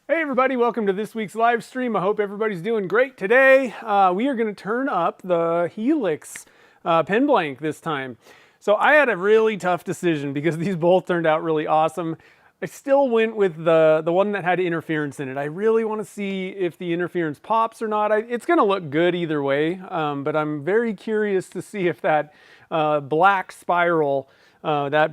Hey everybody, welcome to this week's live stream. I hope everybody's doing great today. We are going to turn up the Helix pen blank this time. So I had a really tough decision because these both turned out really awesome. I still went with the one that had interference in it. I really want to see if the interference pops or not. It's going to look good either way, but I'm very curious to see if that black spiral, that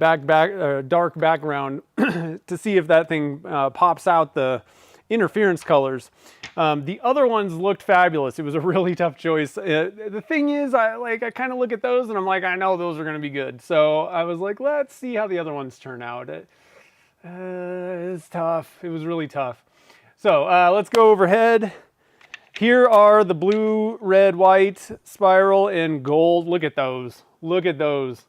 dark background, to see if that thing pops out the interference colors. The other ones looked fabulous. It was a really tough choice. The thing is, I kind of look at those and I'm like, I know those are going to be good. So I was like, let's see how the other ones turn out. It's tough. It was really tough. So let's go overhead. Here are the blue, red, white, spiral, and gold. Look at those. Look at those.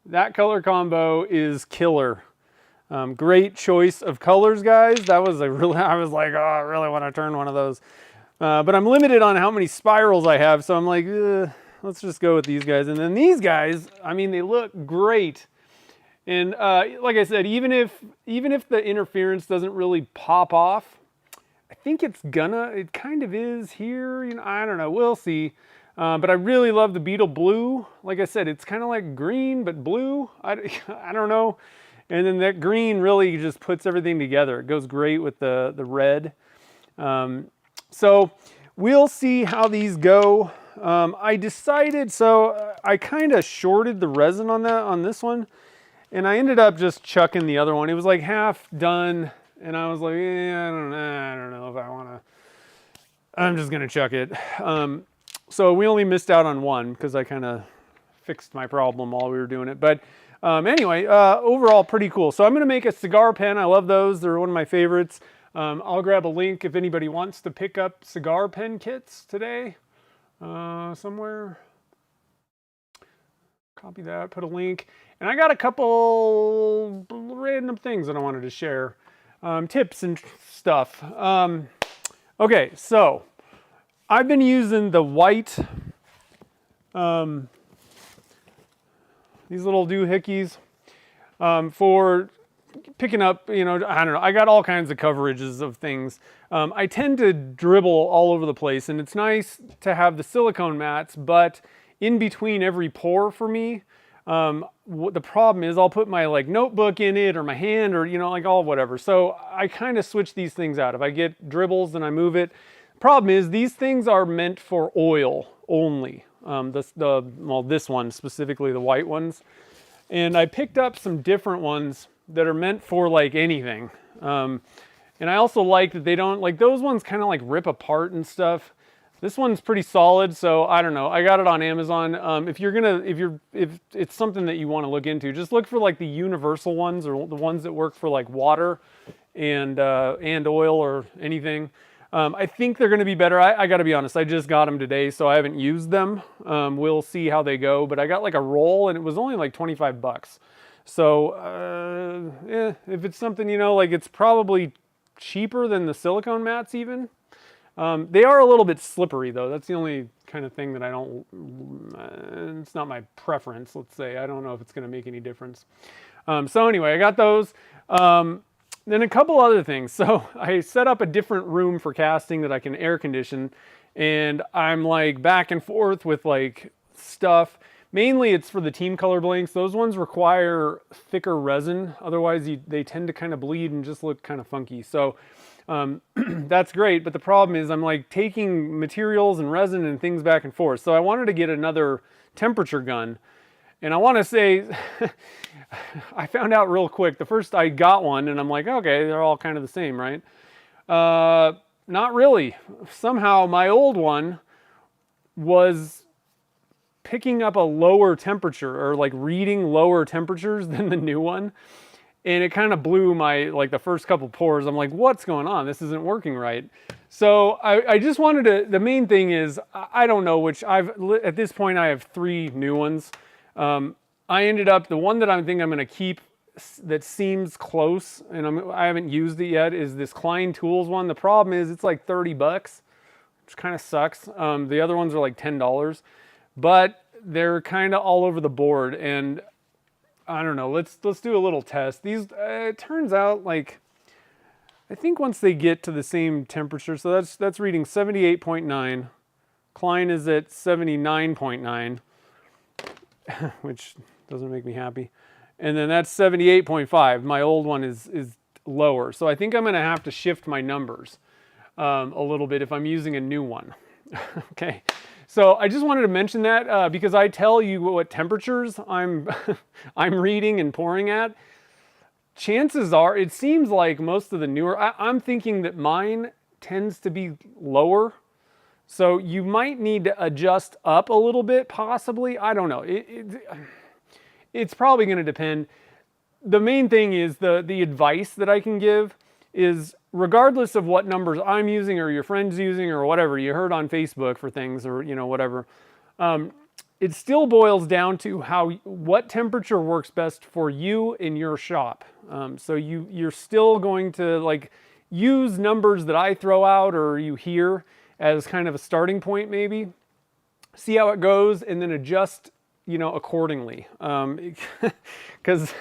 That color combo is killer. Great choice of colors, guys. I was like, oh, I really want to turn one of those. But I'm limited on how many spirals I have, so I'm like, let's just go with these guys. And then these guys, I mean, they look great. And like I said, even if the interference doesn't really pop off, I think it kind of is here. You know, I don't know. We'll see. But I really love the Beetle Blue. Like I said, it's kind of like green, but blue. I don't know. And then that green really just puts everything together. It goes great with the red. So we'll see how these go. I decided, so I kind of shorted the resin on this one. And I ended up just chucking the other one. It was like half done. And I was like, I don't know if I want to. I'm just going to chuck it. So we only missed out on one because I kind of fixed my problem while we were doing it. But anyway, overall pretty cool. So I'm going to make a cigar pen. I love those. They're one of my favorites. I'll grab a link if anybody wants to pick up cigar pen kits today somewhere. Copy that, put a link. And I got a couple random things that I wanted to share. Tips and stuff. Okay, so I've been using the white, these little doohickeys for picking up, I don't know. I got all kinds of coverages of things. I tend to dribble all over the place, and it's nice to have the silicone mats, but in between every pour for me, the problem is I'll put my notebook in it or my hand or, all whatever. So I kind of switch these things out. If I get dribbles, then I move it. Problem is these things are meant for oil only. This one specifically, the white ones. And I picked up some different ones that are meant for anything. And I also like that they don't, those ones kind of rip apart and stuff. This one's pretty solid, so I don't know. I got it on Amazon. If it's something that you want to look into, just look for the universal ones or the ones that work for water and oil or anything. I think they're going to be better. I got to be honest. I just got them today, so I haven't used them. We'll see how they go. But I got a roll, and it was only $25. So if it's something it's probably cheaper than the silicone mats even. They are a little bit slippery though. That's the only kind of thing that I don't, it's not my preference, let's say. I don't know if it's going to make any difference. So anyway, I got those. Then a couple other things. So I set up a different room for casting that I can air condition, and I'm back and forth with stuff. Mainly it's for the team color blanks. Those ones require thicker resin. Otherwise they tend to kind of bleed and just look kind of funky. So that's great, but the problem is I'm taking materials and resin and things back and forth. So I wanted to get another temperature gun, and I want to say I found out real quick. The first I got one, and I'm like, okay, they're all kind of the same, right? Not really. Somehow my old one was picking up a lower temperature or reading lower temperatures than the new one. And it kind of blew my, the first couple pours. I'm like, what's going on? This isn't working right. So I just wanted to, the main thing is, I don't know which, at this point I have 3 new ones. I ended up, the one that I think I'm going to keep that seems close, and I haven't used it yet, is this Klein Tools one. The problem is it's $30, which kind of sucks. The other ones are $10, but they're kind of all over the board. And I don't know. Let's do a little test. These it turns out I think once they get to the same temperature, so that's reading 78.9. Klein is at 79.9, which doesn't make me happy. And then that's 78.5. My old one is lower. So I think I'm going to have to shift my numbers a little bit if I'm using a new one. Okay. So I just wanted to mention that because I tell you what temperatures I'm I'm reading and pouring at. Chances are, it seems like most of the newer, I'm thinking that mine tends to be lower. So you might need to adjust up a little bit, possibly. I don't know. It's probably going to depend. The main thing is the advice that I can give is regardless of what numbers I'm using or your friend's using or whatever you heard on Facebook for things or whatever, it still boils down to what temperature works best for you in your shop. So you're still going to like use numbers that I throw out or you hear as kind of a starting point, maybe see how it goes and then adjust, accordingly. Because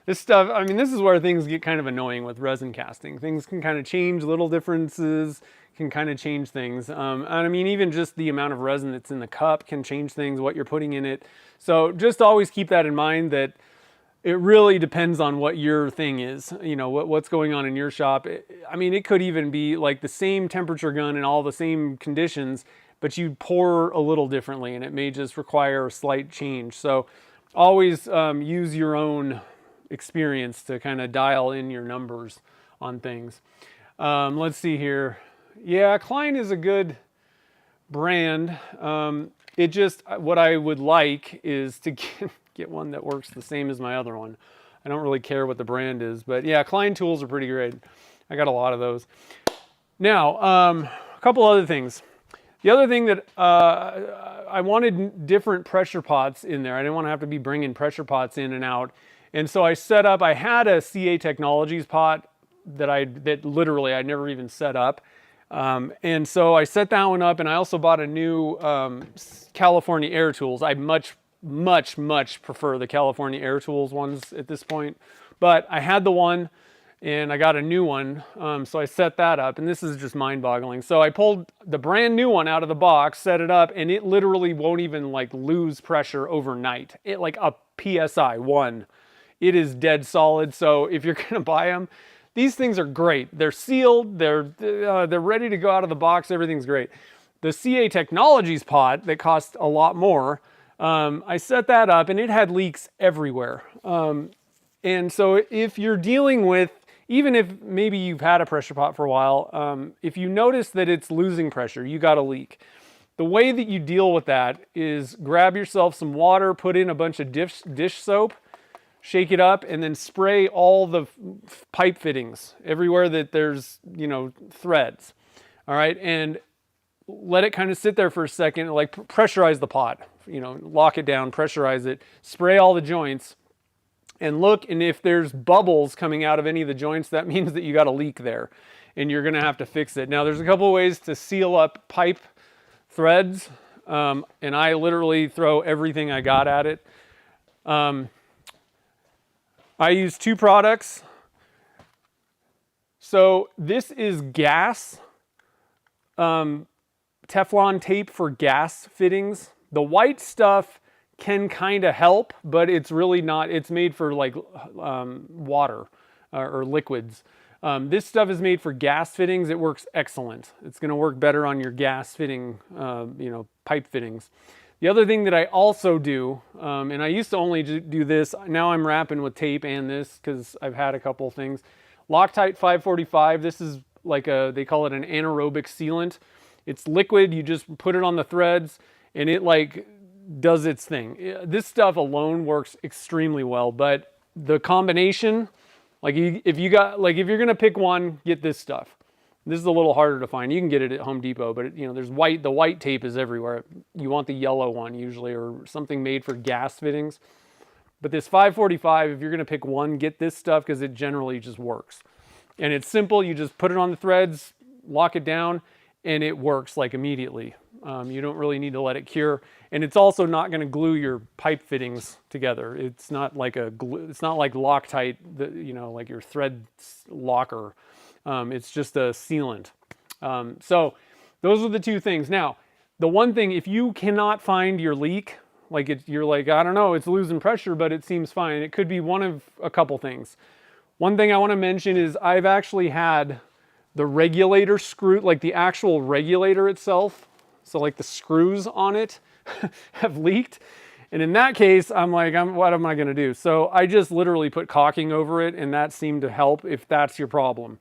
this stuff, I mean, this is where things get kind of annoying with resin casting. Things can kind of change, little differences can kind of change things. And I mean, even just the amount of resin that's in the cup can change things, what you're putting in it. So just always keep that in mind, that it really depends on what your thing is, what's going on in your shop. I mean, it could even be like the same temperature gun and all the same conditions, but you pour a little differently and it may just require a slight change. So always use your own experience to kind of dial in your numbers on things. Let's see here. Yeah, Klein is a good brand. It just, what I would like is to get one that works the same as my other one. I don't really care what the brand is, but yeah, Klein tools are pretty great. I got a lot of those. Now, a couple other things. The other thing that I wanted different pressure pots in there. I didn't want to have to be bringing pressure pots in and out. And so I had a CA Technologies pot that literally I never even set up. And so I set that one up, and I also bought a new California Air Tools. I much prefer the California Air Tools ones at this point. But I had the one, and I got a new one, so I set that up, and this is just mind-boggling. So I pulled the brand new one out of the box, set it up, and it literally won't even like lose pressure overnight. It like a PSI 1. It is dead solid. So if you're gonna buy them, these things are great. They're sealed. They're ready to go out of the box. Everything's great. The CA Technologies pot that cost a lot more, I set that up and it had leaks everywhere. And so if you're dealing with, even if maybe you've had a pressure pot for a while, if you notice that it's losing pressure, you got a leak. The way that you deal with that is grab yourself some water, put in a bunch of dish soap, shake it up, and then spray all the pipe fittings everywhere that there's, threads. All right. And let it kind of sit there for a second, like pressurize the pot, lock it down, pressurize it, spray all the joints, and look. And if there's bubbles coming out of any of the joints, that means that you got a leak there and you're going to have to fix it. Now, there's a couple of ways to seal up pipe threads. And I literally throw everything I got at it. I use two products. So this is gas, Teflon tape for gas fittings. The white stuff can kind of help, but it's really not. It's made for like water or liquids. This stuff is made for gas fittings. It works excellent. It's going to work better on your gas fitting, pipe fittings. The other thing that I also do, and I used to only do this, now I'm wrapping with tape and this because I've had a couple things. Loctite 545, this is like they call it an anaerobic sealant. It's liquid, you just put it on the threads and it like does its thing. This stuff alone works extremely well, but the combination, like if you're gonna pick one, get this stuff. This is a little harder to find. You can get it at Home Depot, but there's the white tape is everywhere. You want the yellow one usually, or something made for gas fittings. But this 545, if you're gonna pick one, get this stuff because it generally just works. And it's simple, you just put it on the threads, lock it down, and it works like immediately. You don't really need to let it cure. And it's also not gonna glue your pipe fittings together. It's not like a glue, it's not like Loctite, like your thread locker. It's just a sealant. So those are the two things. Now, the one thing, if you cannot find your leak, you're like, I don't know, it's losing pressure, but it seems fine. It could be one of a couple things. One thing I want to mention is I've actually had the regulator screw, like the actual regulator itself, so like the screws on it have leaked. And in that case, I'm like, what am I going to do? So I just literally put caulking over it, and that seemed to help if that's your problem.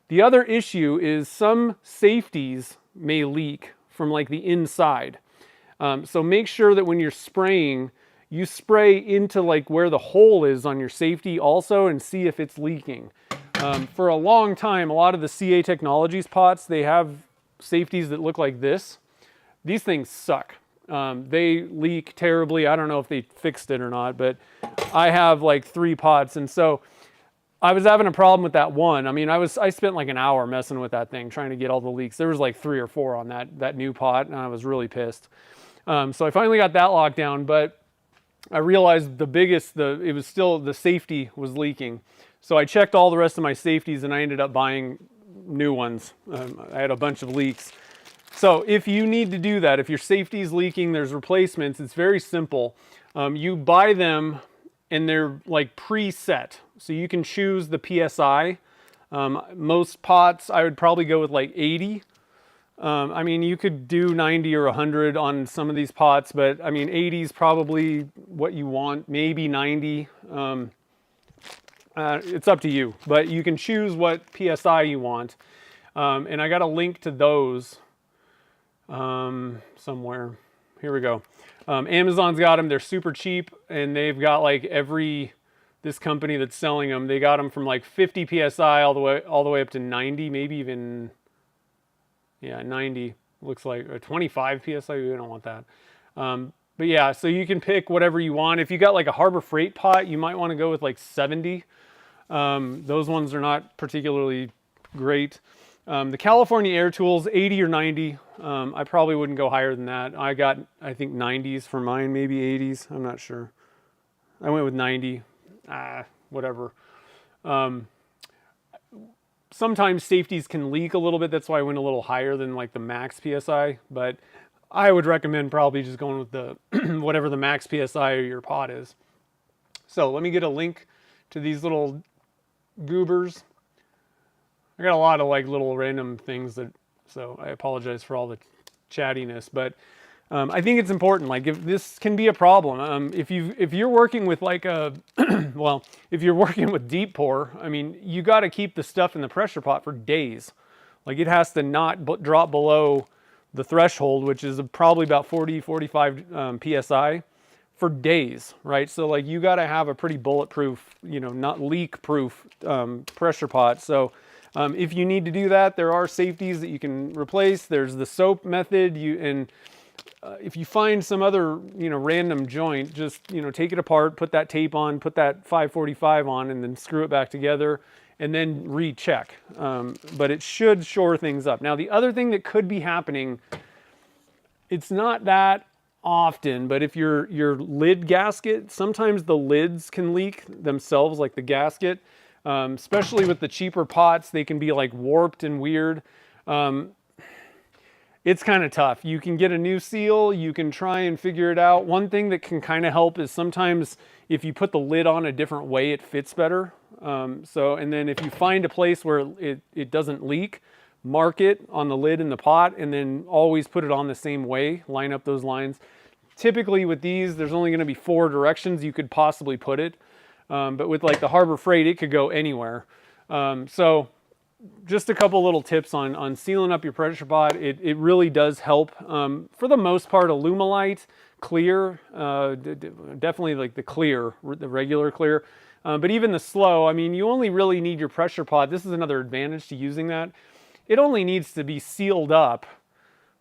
The other issue is some safeties may leak from like the inside. So make sure that when you're spraying, you spray into like where the hole is on your safety also and see if it's leaking. For a long time, a lot of the CA Technologies pots, they have safeties that look like this. These things suck. They leak terribly. I don't know if they fixed it or not, but I have like 3 pots. And so I was having a problem with that one. I mean, I spent like an hour messing with that thing, trying to get all the leaks. There was like 3 or 4 on that new pot, and I was really pissed. So I finally got that locked down, but I realized it was still the safety was leaking. So I checked all the rest of my safeties, and I ended up buying new ones. I had a bunch of leaks. So if you need to do that, if your safety is leaking, there's replacements. It's very simple. You buy them and they're like preset. So you can choose the PSI. Most pots, I would probably go with like 80. I mean, you could do 90 or 100 on some of these pots, but I mean, 80 is probably what you want, maybe 90. It's up to you, but you can choose what PSI you want. And I got a link to those somewhere. Here we go. Amazon's got them. They're super cheap, and they've got like this company that's selling them. They got them from like 50 PSI all the way up to 90, maybe even 90 looks like, or 25 PSI. We don't want that. But yeah, so you can pick whatever you want. If you got like a Harbor Freight pot, you might want to go with like 70. Those ones are not particularly great. The California Air Tools, 80 or 90. I probably wouldn't go higher than that. I got, I think 90s for mine, maybe 80s. I'm not sure. I went with 90. Whatever. Sometimes safeties can leak a little bit. That's why I went a little higher than like the max PSI. But I would recommend probably just going with the whatever the max PSI of your pot is. So let me get a link to these little goobers. I got a lot of like little random things so I apologize for all the chattiness, but I think it's important. Like if this can be a problem, if you're working with like well, if you're working with deep pour, I mean, you got to keep the stuff in the pressure pot for days. Like it has to not drop below the threshold, which is probably about 40, 45 PSI for days, right? So like you got to have a pretty bulletproof, not leak proof pressure pot. So if you need to do that, there are safeties that you can replace. There's the soap method. If you find some other, random joint, just, take it apart, put that tape on, put that 545 on, and then screw it back together, and then recheck. But it should shore things up. Now, the other thing that could be happening, it's not that often, but if your lid gasket, sometimes the lids can leak themselves, like the gasket. Especially with the cheaper pots, they can be like warped and weird. It's kind of tough. You can get a new seal, you can try and figure it out. One thing that can kind of help is sometimes if you put the lid on a different way, it fits better. And then if you find a place where it doesn't leak, mark it on the lid in the pot, and then always put it on the same way, line up those lines. Typically with these, there's only gonna be 4 directions you could possibly put it. But with like the Harbor Freight, it could go anywhere. So just a couple little tips on sealing up your pressure pot. It really does help. For the most part, Alumilite, clear, definitely like the clear, the regular clear. But even the slow, I mean, you only really need your pressure pot. This is another advantage to using that. It only needs to be sealed up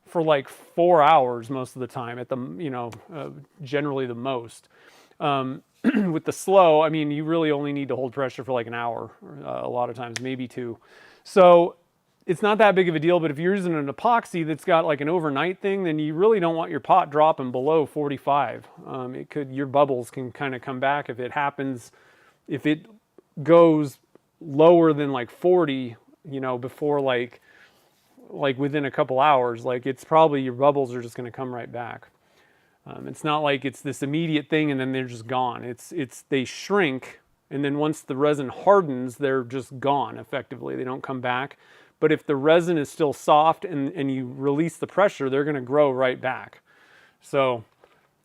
for like 4 hours most of the time at the, generally the most. With the slow, I mean, you really only need to hold pressure for like an hour, a lot of times, maybe 2. So it's not that big of a deal, but if you're using an epoxy that's got like an overnight thing, then you really don't want your pot dropping below 45. Your bubbles can kind of come back if it happens. If it goes lower than like 40, you know, before like within a couple hours, like it's probably your bubbles are just going to come right back. It's not like it's this immediate thing and then they're just gone. They shrink, and then once the resin hardens, they're just gone effectively. They don't come back. But if the resin is still soft and you release the pressure, they're going to grow right back. So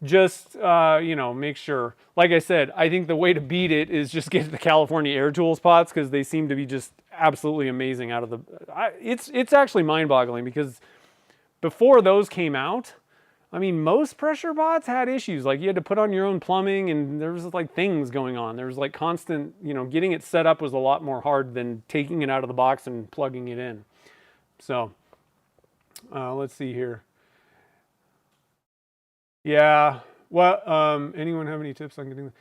just, you know, make sure. Like I said, I think the way to beat it is just get the California Air Tools pots, because they seem to be just absolutely amazing out of the... It's actually mind-boggling, because before those came out, I mean, most pressure pots had issues. Like, you had to put on your own plumbing, and there was like things going on. There was like constant, you know, getting it set up was a lot more hard than taking it out of the box and plugging it in. So, let's see here. Yeah. Well, anyone have any tips on getting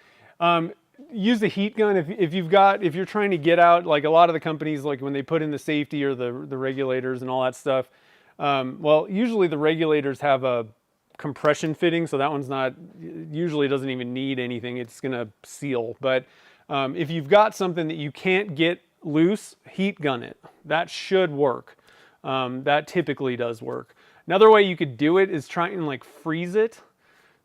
use the heat gun if you're trying to get out, like a lot of the companies, like when they put in the safety or the regulators and all that stuff. Well, usually the regulators have a compression fitting, so that one's not, usually doesn't even need anything. It's gonna seal. But if you've got something that you can't get loose, heat gun it. That should work. That typically does work. Another way you could do it is try and like freeze it.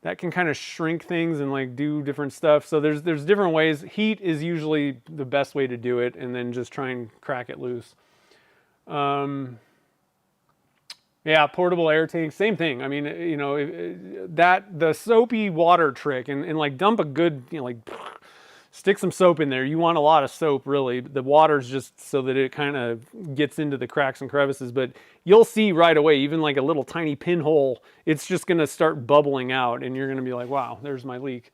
That can kind of shrink things and like do different stuff. So there's different ways. Heat is usually the best way to do it, and then just try and crack it loose. Yeah, portable air tank, same thing. I mean, you know, the soapy water trick, and like dump a good, you know, like stick some soap in there. You want a lot of soap, really. The water's just so that it kind of gets into the cracks and crevices, but you'll see right away, even like a little tiny pinhole, it's just gonna start bubbling out, and you're gonna be like, wow, there's my leak.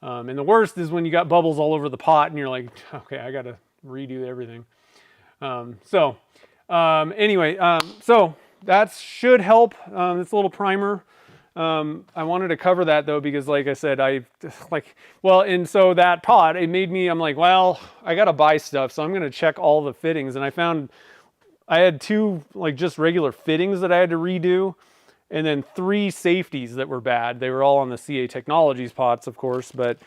And the worst is when you got bubbles all over the pot and you're like, okay, I gotta redo everything. Anyway, so that should help. This little primer. I wanted to cover that though, because like I said, and so that pot, it made me, I'm like, well, I got to buy stuff. So I'm going to check all the fittings. And I found I had 2 like just regular fittings that I had to redo, and then 3 safeties that were bad. They were all on the CA Technologies pots, of course, but,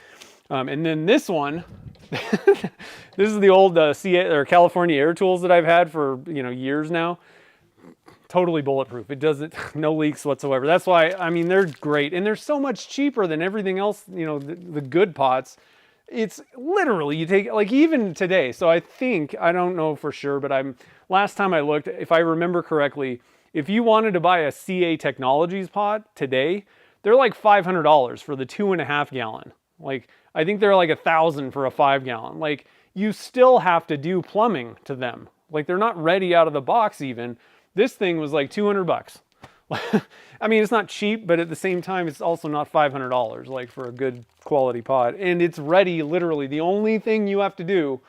and then this one, this is the old CA or California Air Tools that I've had for, you know, years now. Totally bulletproof. It doesn't, no leaks whatsoever. That's why, I mean, they're great. And they're so much cheaper than everything else, you know, the good pots. It's literally, you take, like even today. So I think, I don't know for sure, but last time I looked, if I remember correctly, if you wanted to buy a CA Technologies pot today, they're like $500 for the 2.5 gallon. Like, I think they're like $1,000 for a 5 gallon. Like, you still have to do plumbing to them. Like, they're not ready out of the box even. This thing was like $200. I mean, it's not cheap, but at the same time, it's also not $500 like for a good quality pot. And it's ready, literally. The only thing you have to do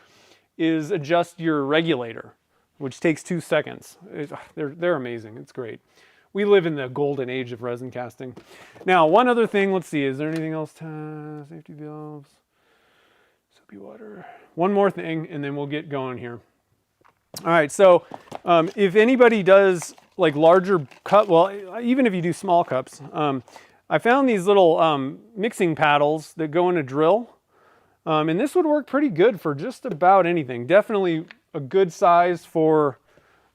is adjust your regulator, which takes 2 seconds. They're amazing. It's great. We live in the golden age of resin casting. Now, one other thing, let's see, is there anything else? Safety valves, soapy water. One more thing, and then we'll get going here. All right, so if anybody does like larger cup, well, even if you do small cups, I found these little mixing paddles that go in a drill, and this would work pretty good for just about anything. Definitely a good size for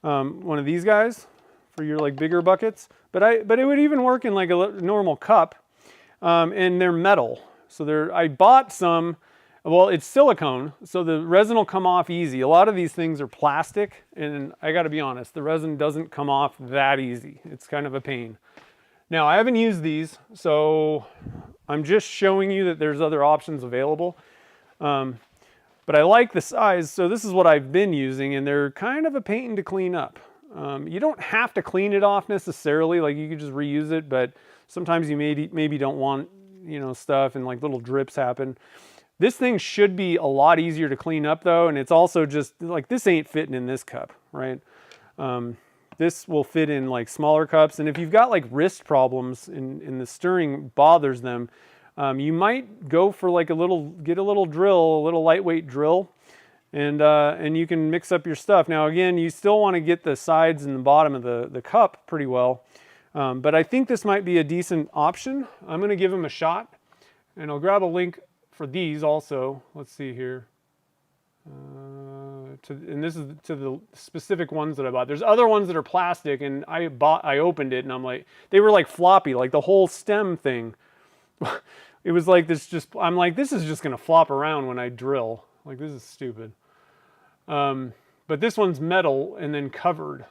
one of these guys for your like bigger buckets, but it would even work in like a normal cup, and they're metal. So I bought some. Well, it's silicone, so the resin will come off easy. A lot of these things are plastic, and I gotta be honest, the resin doesn't come off that easy. It's kind of a pain. Now, I haven't used these, so I'm just showing you that there's other options available. But I like the size, so this is what I've been using, and they're kind of a pain to clean up. You don't have to clean it off necessarily, like you could just reuse it, but sometimes you maybe don't want, you know, stuff and like little drips happen. This thing should be a lot easier to clean up though, and it's also just like, this ain't fitting in this cup, right? This will fit in like smaller cups, and if you've got like wrist problems and the stirring bothers them, you might go for like get a little drill, a little lightweight drill, and you can mix up your stuff. Now again, you still want to get the sides and the bottom of the cup pretty well, but I think this might be a decent option. I'm going to give them a shot, and I'll grab a link for these also. Let's see here. and this is to the specific ones that I bought. There's other ones that are plastic, and I opened it, and I'm like, they were like floppy, like the whole stem thing. It was like this. I'm like, this is just gonna flop around when I drill. Like, this is stupid. But this one's metal and then covered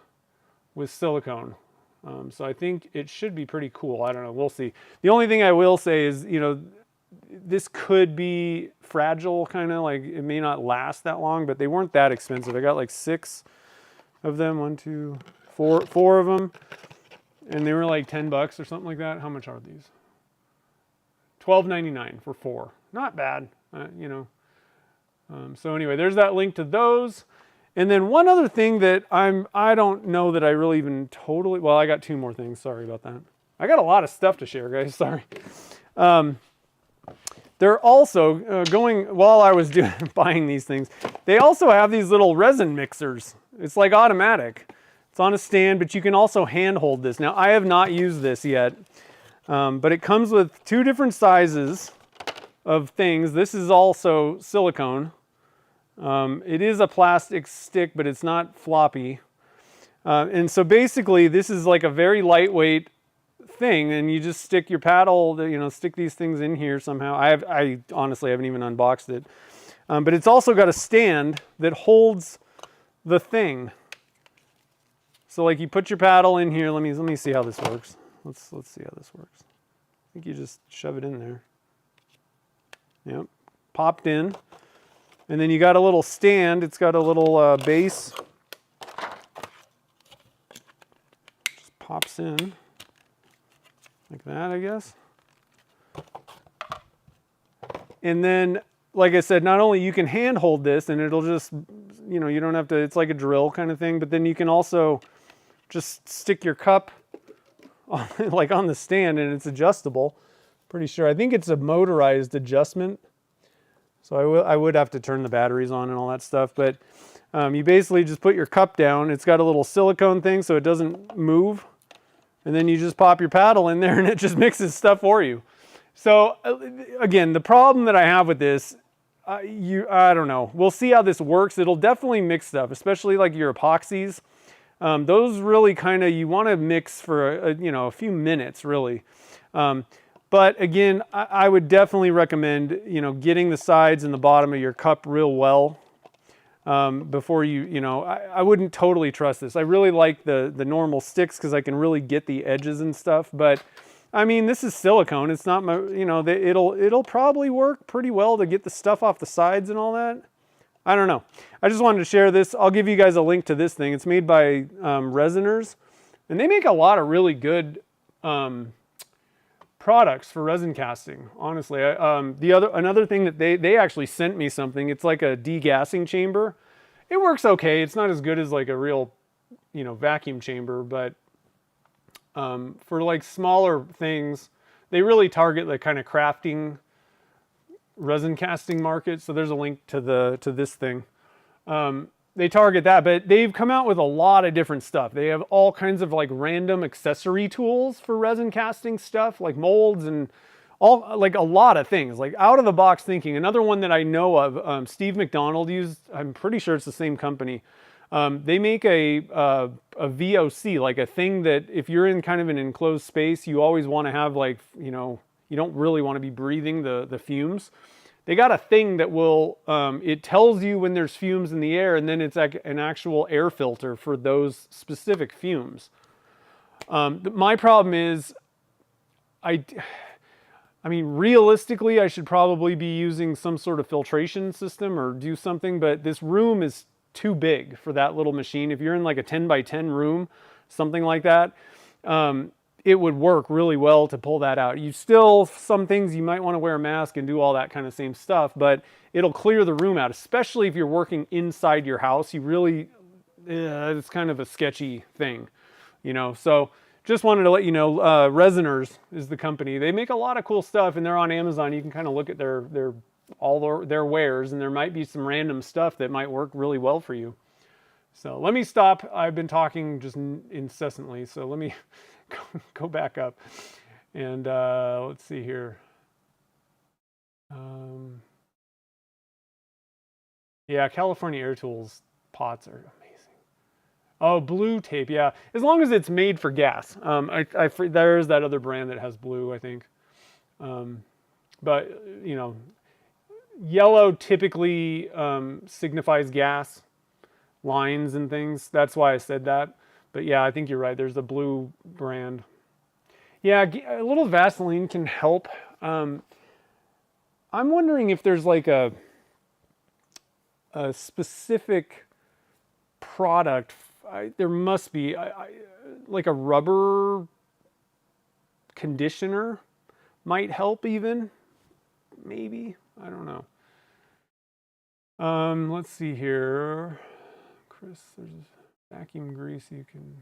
with silicone. So I think it should be pretty cool. I don't know. We'll see. The only thing I will say is, you know, this could be fragile, kind of like it may not last that long, but they weren't that expensive. I got like 6 of them, 1, 2, 4 of them, and they were like $10 or something like that. How much are these? $12.99 for 4. Not bad, you know. So anyway, there's that link to those. And then one other thing that I don't know that I really even totally, well, I got 2 more things. Sorry about that. I got a lot of stuff to share, guys. Sorry. They're also while I was buying these things, they also have these little resin mixers. It's like automatic. It's on a stand, but you can also hand hold this. Now, I have not used this yet, but it comes with 2 different sizes of things. This is also silicone. It is a plastic stick, but it's not floppy. And so basically, this is like a very lightweight thing, and you just stick your paddle, you know, stick these things in here somehow. I honestly haven't even unboxed it. But it's also got a stand that holds the thing. So like you put your paddle in here. Let me see how this works. Let's see how this works. I think you just shove it in there. Yep, popped in. And then you got a little stand. It's got a little base. Just pops in like that, I guess. And then, like I said, not only you can hand hold this and it'll just, you know, you don't have to, it's like a drill kind of thing, but then you can also just stick your cup on, like on the stand, and it's adjustable. Pretty sure. I think it's a motorized adjustment. So I would have to turn the batteries on and all that stuff, but you basically just put your cup down. It's got a little silicone thing so it doesn't move. And then you just pop your paddle in there and it just mixes stuff for you. So again, the problem that I have with this, I don't know. We'll see how this works. It'll definitely mix stuff, especially like your epoxies. Those really kind of, you want to mix for you know, a few minutes really. But again, I would definitely recommend, you know, getting the sides and the bottom of your cup real well before you know, I wouldn't totally trust this. I really like the normal sticks because I can really get the edges and stuff. But I mean, this is silicone. It's not my, you know, it'll probably work pretty well to get the stuff off the sides and all that. I don't know. I just wanted to share this. I'll give you guys a link to this thing. It's made by Resiners, and they make a lot of really good products for resin casting, honestly. Another thing that they actually sent me something. It's like a degassing chamber. It works okay. It's not as good as like a real, you know, vacuum chamber, but for like smaller things, they really target the kind of crafting resin casting market. So there's a link to this thing. They target that, but they've come out with a lot of different stuff. They have all kinds of like random accessory tools for resin casting stuff, like molds and all, like a lot of things, like out of the box thinking. Another one that I know of, Steve McDonald used, I'm pretty sure it's the same company. They make a VOC, like a thing that if you're in kind of an enclosed space, you always want to have like, you know, you don't really want to be breathing the fumes. They got a thing that will, it tells you when there's fumes in the air, and then it's like an actual air filter for those specific fumes. My problem is, I mean, realistically, I should probably be using some sort of filtration system or do something, but this room is too big for that little machine. If you're in like a 10 by 10 room, something like that, it would work really well to pull that out. You still, some things you might want to wear a mask and do all that kind of same stuff, but it'll clear the room out, especially if you're working inside your house. You really, it's kind of a sketchy thing, you know? So just wanted to let you know, Resiners is the company. They make a lot of cool stuff, and they're on Amazon. You can kind of look at all their wares, and there might be some random stuff that might work really well for you. So let me stop. I've been talking just incessantly, so let me go back up. And let's see here. Yeah, California Air Tools pots are amazing. Oh, blue tape, yeah. As long as it's made for gas. There's that other brand that has blue, I think. But, you know, yellow typically signifies gas lines and things. That's why I said that. But yeah, I think you're right. There's a blue brand. Yeah, a little Vaseline can help. I'm wondering if there's like a specific product. There must be like a rubber conditioner might help even. Maybe. I don't know. Let's see here. Chris, there's vacuum grease you can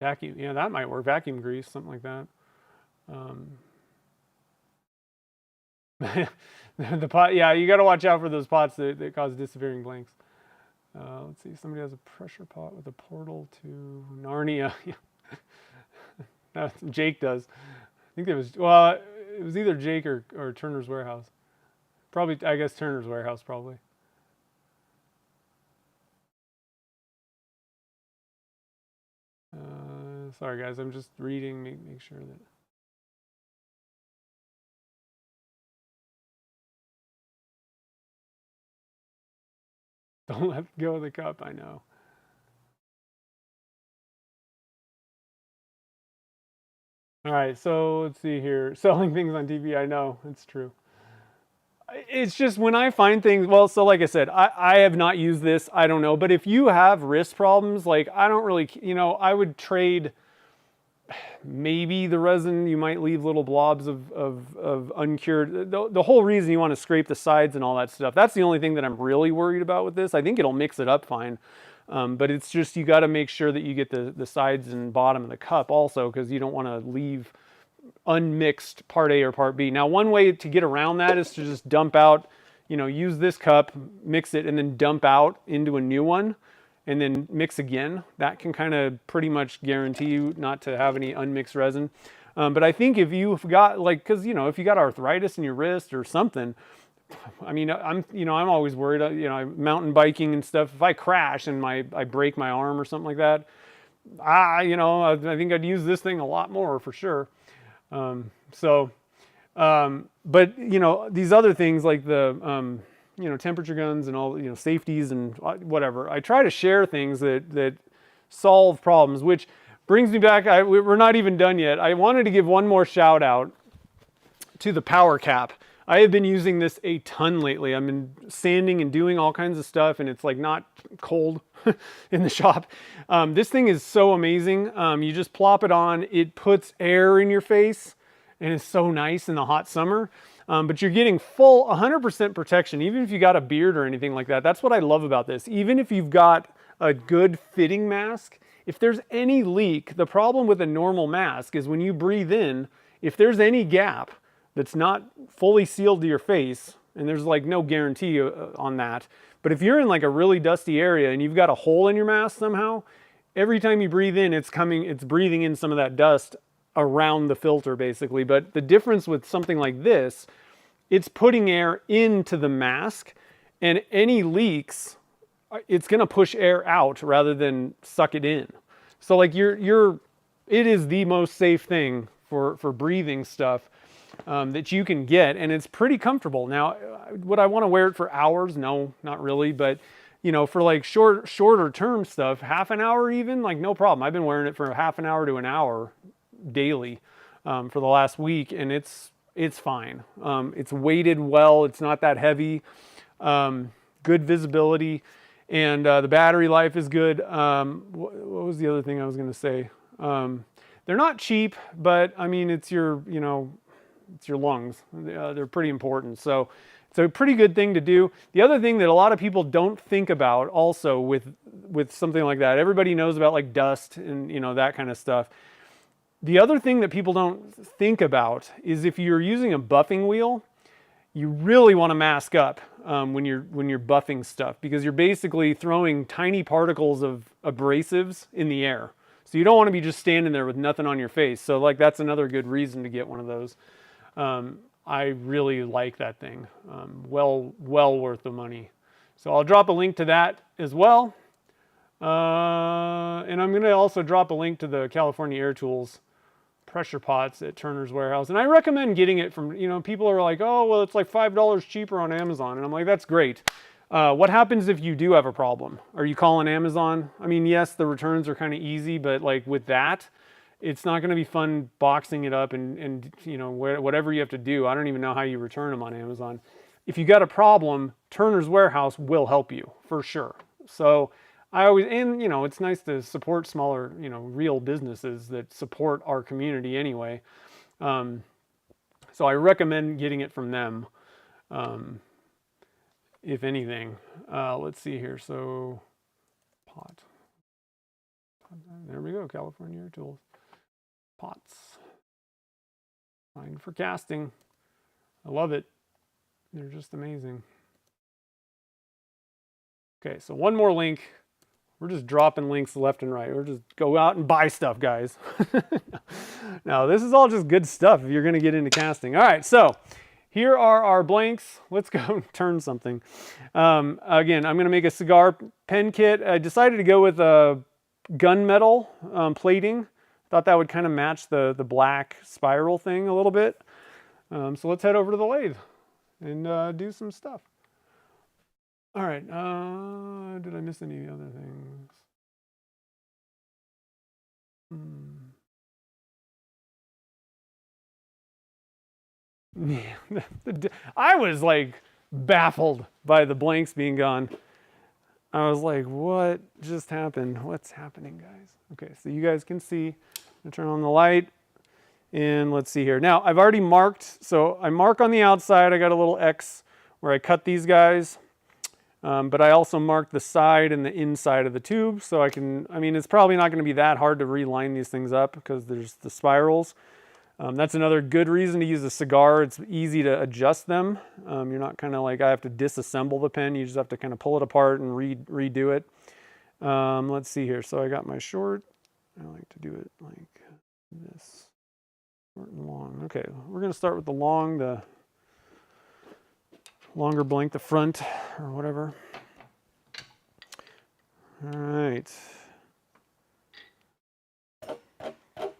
vacuum. Yeah, that might work. Vacuum grease, something like that. The pot, yeah, you got to watch out for those pots that cause disappearing blanks. Let's see. Somebody has a pressure pot with a portal to Narnia. Jake does. I think it was, well, it was either Jake or Turner's Warehouse. Probably, I guess Turner's Warehouse, probably. Sorry, guys, I'm just reading, make sure that. Don't let go of the cup, I know. All right, so let's see here. Selling things on TV, I know, it's true. It's just when I find things, well, so like I said, I have not used this, I don't know. But if you have wrist problems, like I don't really, you know, I would trade maybe the resin. You might leave little blobs of uncured. The whole reason you want to scrape the sides and all that stuff, that's the only thing that I'm really worried about with this. I think it'll mix it up fine. But it's just, you got to make sure that you get the sides and bottom of the cup also, because you don't want to leave unmixed part A or part B. Now, one way to get around that is to just dump out, you know, use this cup, mix it, and then dump out into a new one, and then mix again. That can kind of pretty much guarantee you not to have any unmixed resin. But I think if you've got, like, because, you know, if you got arthritis in your wrist or something, I mean, I'm always worried, you know, mountain biking and stuff. If I crash and I break my arm or something like that, you know, I think I'd use this thing a lot more for sure. But you know, these other things like the, you know, temperature guns and all, you know, safeties and whatever, I try to share things that solve problems, which brings me back. We're not even done yet. I wanted to give one more shout out to the power cap. I have been using this a ton lately. I've been sanding and doing all kinds of stuff, and it's like not cold in the shop. This thing is so amazing. You just plop it on, it puts air in your face, and it's so nice in the hot summer. But you're getting full 100% protection, even if you got a beard or anything like that. That's what I love about this. Even if you've got a good fitting mask, if there's any leak, the problem with a normal mask is when you breathe in, if there's any gap that's not fully sealed to your face, and there's like no guarantee on that, but if you're in like a really dusty area and you've got a hole in your mask somehow, every time you breathe in, it's breathing in some of that dust around the filter basically. But the difference with something like this, it's putting air into the mask, and any leaks, it's gonna push air out rather than suck it in. So like it is the most safe thing for breathing stuff that you can get, and it's pretty comfortable. Now, would I want to wear it for hours? No, not really. But you know, for like shorter term stuff, half an hour even, like no problem. I've been wearing it for half an hour to an hour daily for the last week, and it's fine. It's weighted well. It's not that heavy. Good visibility, and the battery life is good. What was the other thing I was going to say? They're not cheap, but I mean, it's your, you know, it's your lungs. They're pretty important. So it's a pretty good thing to do. The other thing that a lot of people don't think about also with something like that, everybody knows about like dust and, you know, that kind of stuff. The other thing that people don't think about is if you're using a buffing wheel, you really want to mask up when you're buffing stuff, because you're basically throwing tiny particles of abrasives in the air. So you don't want to be just standing there with nothing on your face. So like that's another good reason to get one of those. I really like that thing. Well worth the money. So I'll drop a link to that as well. And I'm going to also drop a link to the California Air Tools pressure pots at Turner's Warehouse. And I recommend getting it from, you know, people are like, oh, well, it's like $5 cheaper on Amazon. And I'm like, that's great. What happens if you do have a problem? Are you calling Amazon? I mean, yes, the returns are kind of easy, but like with that, it's not going to be fun boxing it up and you know, whatever you have to do. I don't even know how you return them on Amazon. If you got a problem, Turner's Warehouse will help you for sure. So I always, and you know, it's nice to support smaller, you know, real businesses that support our community anyway. So I recommend getting it from them, if anything. Let's see here. So pot. There we go. California Air Tools. Pots. Fine for casting. I love it. They're just amazing. Okay, so one more link. We're just dropping links left and right. We're just go out and buy stuff, guys. Now, this is all just good stuff if you're going to get into casting. All right, so here are our blanks. Let's go turn something. Again, I'm going to make a cigar pen kit. I decided to go with a gunmetal plating. Thought that would kind of match the black spiral thing a little bit. So let's head over to the lathe and do some stuff. All right, did I miss any other things? Yeah, I was like baffled by the blanks being gone. I was like, what just happened? What's happening, guys? Okay, so you guys can see. I'm gonna turn on the light and let's see here. Now, I've already marked, so I mark on the outside. I got a little X where I cut these guys. But I also marked the side and the inside of the tube, so I mean, it's probably not going to be that hard to reline these things up because there's the spirals. That's another good reason to use a cigar. It's easy to adjust them. You're not kind of like, I have to disassemble the pen. You just have to kind of pull it apart and redo it. Let's see here. So I got my short. I like to do it like this, short and long. Okay, we're going to start with the long, the longer blank, the front or whatever. All right.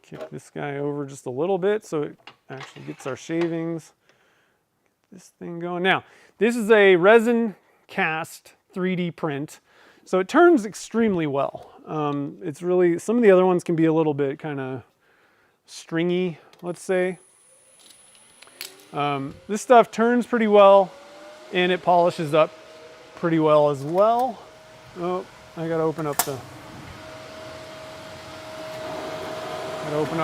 Kick this guy over just a little bit so it actually gets our shavings. Get this thing going. Now, this is a resin cast 3D print, so it turns extremely well. It's really, some of the other ones can be a little bit kind of stringy, let's say. This stuff turns pretty well. And it polishes up pretty well as well. Oh, I gotta open up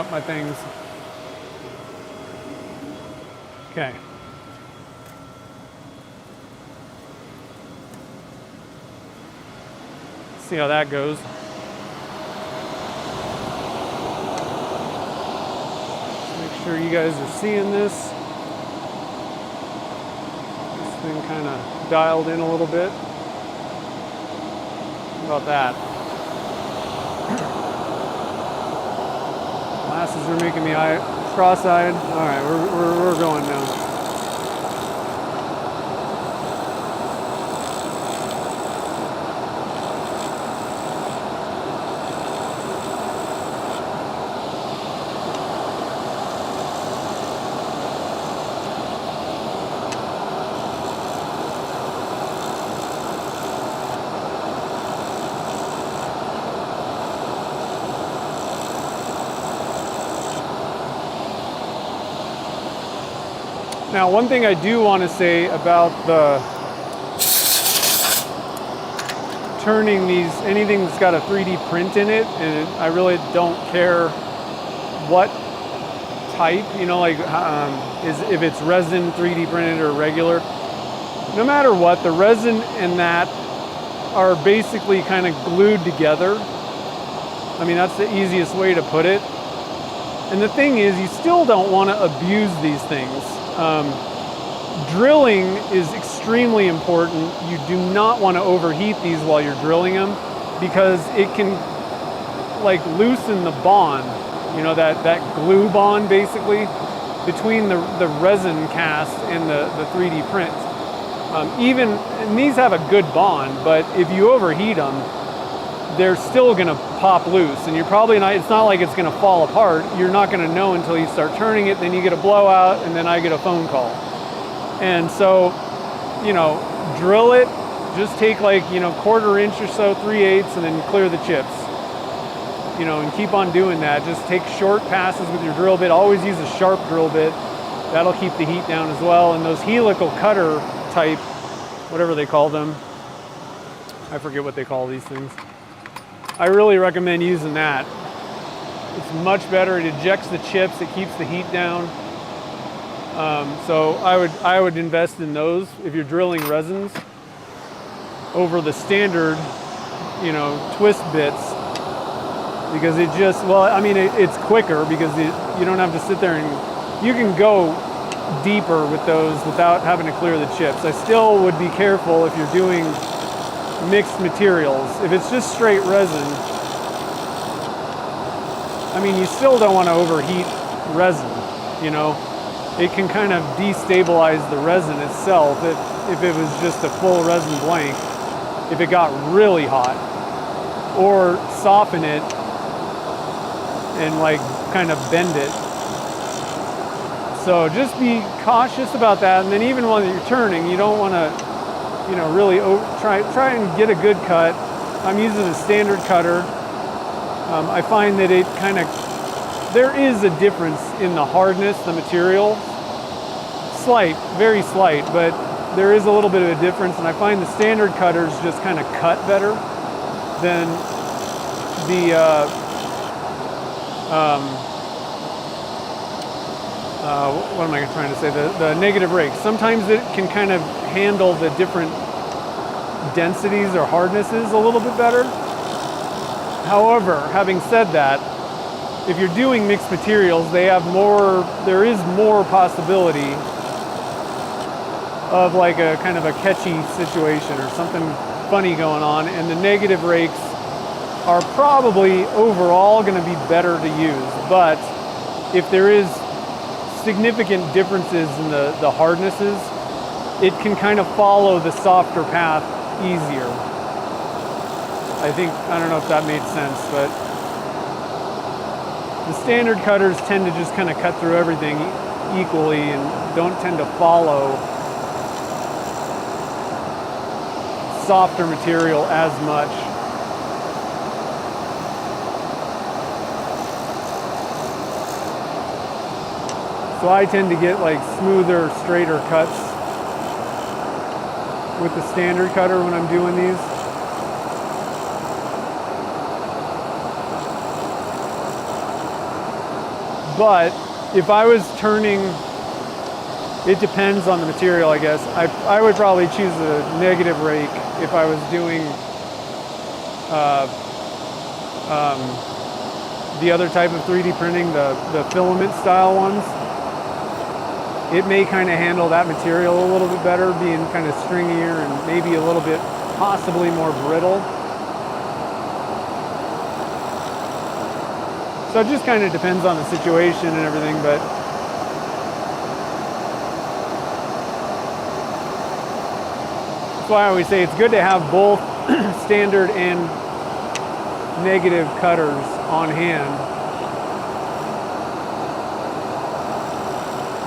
my things. Okay. See how that goes. Make sure you guys are seeing this. Thing kind of dialed in a little bit. How about that? Glasses are making me cross-eyed. All right, we're going now. Now, one thing I do want to say about the turning these, anything that's got a 3D print in it, and I really don't care what type, you know, like if it's resin 3D printed or regular. No matter what, the resin and that are basically kind of glued together. I mean, that's the easiest way to put it. And the thing is, you still don't want to abuse these things. Drilling is extremely important. You do not want to overheat these while you're drilling them because it can like loosen the bond, you know, that glue bond basically. between the resin cast and the 3D print. And these have a good bond, but if you overheat them, they're still gonna pop loose, and you're probably not, it's not like it's gonna fall apart. You're not gonna know until you start turning it, then you get a blowout, and then I get a phone call. And so, you know, drill it, just take like, you know, 1/4 inch or so, 3/8, and then clear the chips. You know, and keep on doing that. Just take short passes with your drill bit. Always use a sharp drill bit. That'll keep the heat down as well. And those helical cutter type, whatever they call them, I forget what they call these things. I really recommend using that. It's much better. It ejects the chips. It keeps the heat down. So I would invest in those if you're drilling resins over the standard, you know, twist bits, because it just, well, I mean, it's quicker because you don't have to sit there, and you can go deeper with those without having to clear the chips. I still would be careful if you're doing mixed materials. If it's just straight resin, I mean, you still don't want to overheat resin, you know. It can kind of destabilize the resin itself if it was just a full resin blank, if it got really hot, or soften it and like kind of bend it. So just be cautious about that. And then even when you're turning, you don't want to, you know, really try and get a good cut. I'm using a standard cutter. I find that it kind of, there is a difference in the hardness, the material. Slight, very slight, but there is a little bit of a difference, and I find the standard cutters just kind of cut better than the what am I trying to say? The negative rakes. Sometimes it can kind of handle the different densities or hardnesses a little bit better. However, having said that, if you're doing mixed materials, there is more possibility of like a kind of a catchy situation or something funny going on, and the negative rakes are probably overall going to be better to use. But if there is significant differences in the hardnesses, it can kind of follow the softer path easier. I don't know if that made sense, but the standard cutters tend to just kind of cut through everything equally and don't tend to follow softer material as much. So I tend to get like smoother, straighter cuts with the standard cutter when I'm doing these. But if I was turning, it depends on the material, I guess. I would probably choose a negative rake if I was doing the other type of 3D printing, the filament style ones. It may kind of handle that material a little bit better, being kind of stringier and maybe a little bit possibly more brittle. So it just kind of depends on the situation and everything, but that's why I always say it's good to have both standard and negative cutters on hand,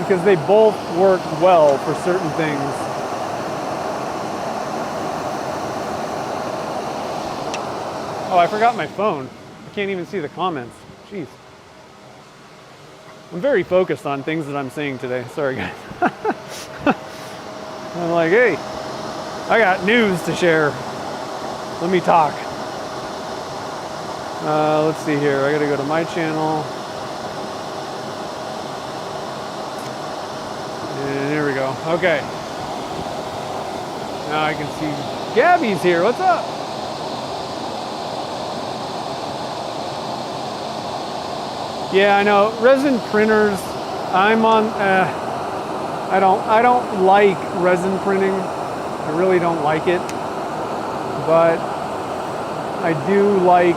because they both work well for certain things. Oh, I forgot my phone. I can't even see the comments. Jeez. I'm very focused on things that I'm saying today. Sorry, guys. I'm like, hey, I got news to share. Let me talk. Let's see here. I gotta go to my channel. And there we go. Okay. Now I can see Gabby's here. What's up? Yeah, I know. Resin printers, I'm on, I don't like resin printing. I really don't like it. But I do like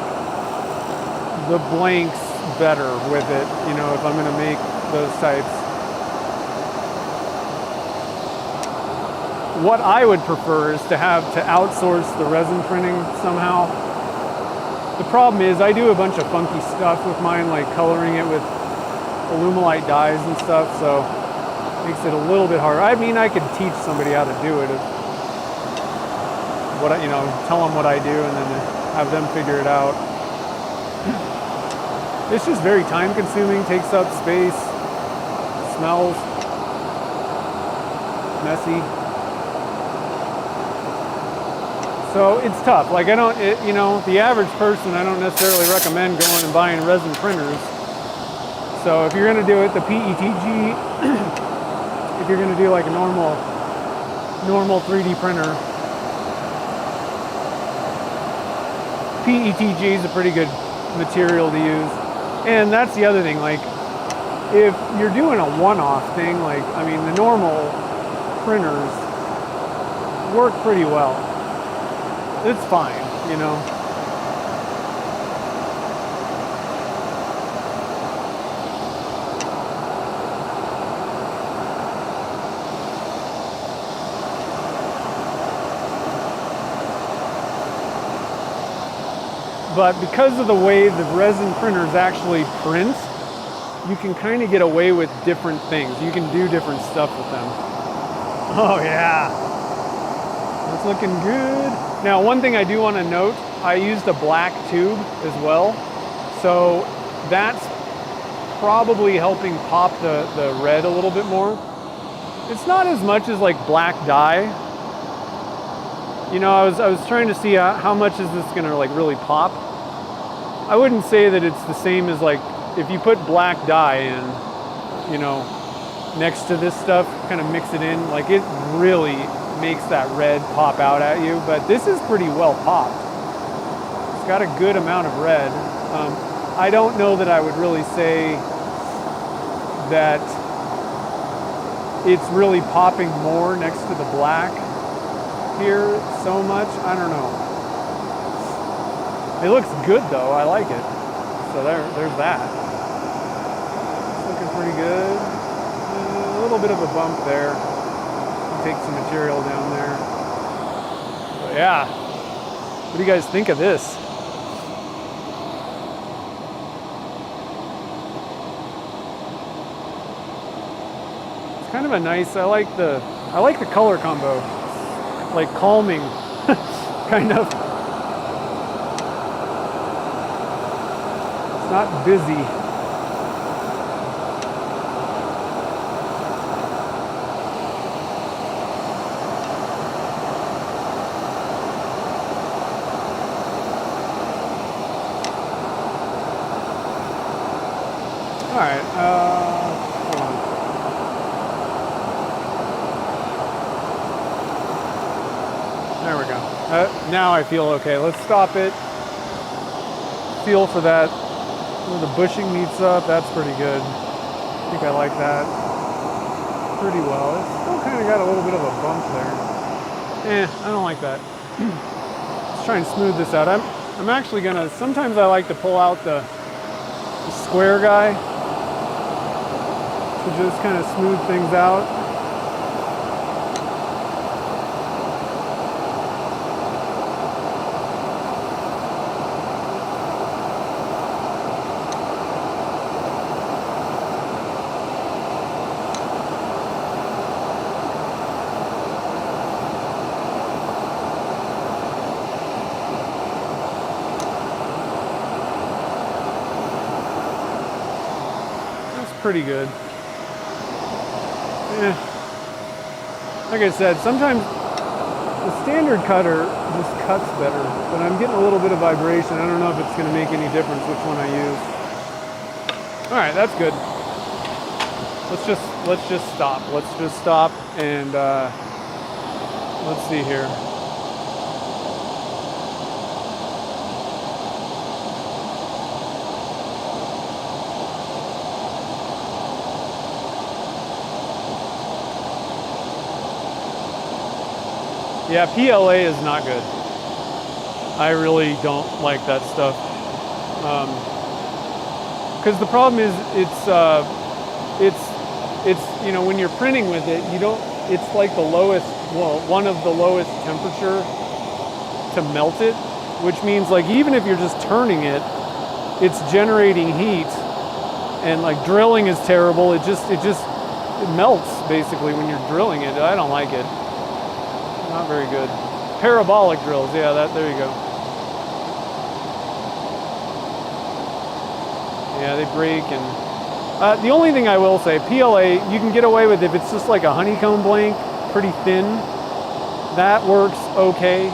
the blanks better with it, you know, if I'm going to make those types. what I would prefer is to outsource the resin printing somehow. The problem is I do a bunch of funky stuff with mine, like coloring it with Alumilite dyes and stuff, so it makes it a little bit harder. I mean, I could teach somebody how to do it. Tell them what I do and then have them figure it out. It's just very time consuming, takes up space, smells messy. So it's tough. Like the average person, I don't necessarily recommend going and buying resin printers. So if you're gonna do it, the PETG, if you're gonna do like a normal 3D printer, PETG is a pretty good material to use. And that's the other thing, like if you're doing a one-off thing, like, I mean, the normal printers work pretty well. It's fine, you know. But because of the way the resin printers actually print, you can kind of get away with different things. You can do different stuff with them. Oh yeah, that's looking good. Now, one thing I do want to note, I used a black tube as well. So that's probably helping pop the red a little bit more. It's not as much as like black dye. You know, I was trying to see how much is this gonna like really pop. I wouldn't say that it's the same as like if you put black dye in, you know, next to this stuff, kind of mix it in, like it really makes that red pop out at you. But this is pretty well popped. It's got a good amount of red. I don't know that I would really say that it's really popping more next to the black here so much. I don't know. It looks good though. I like it. So there's that. It's looking pretty good. A little bit of a bump there. Take some material down there. But yeah. What do you guys think of this? It's kind of a nice. I like the color combo. Like calming, kind of. It's not busy. All right, hold on. There we go. Now I feel okay. Let's stop it. Feel for that. Where the bushing meets up, that's pretty good. I think I like that pretty well. It's still kind of got a little bit of a bump there. I don't like that. Let's try and smooth this out. I'm actually gonna, sometimes I like to pull out the square guy to just kind of smooth things out. Pretty good. Like I said, sometimes the standard cutter just cuts better, but I'm getting a little bit of vibration. I don't know if it's going to make any difference which one I use. All right, that's good. Let's just stop. Let's just stop and let's see here. Yeah, PLA is not good. I really don't like that stuff. Because the problem is it's you know, when you're printing with it, you don't it's like the lowest, well, one of the lowest temperature to melt it, which means like even if you're just turning it, it's generating heat, and like drilling is terrible. It melts basically when you're drilling it. I don't like it. Not very good. Parabolic drills, yeah, there you go. Yeah, they break. And the only thing I will say, PLA, you can get away with if it's just like a honeycomb blank, pretty thin. That works okay.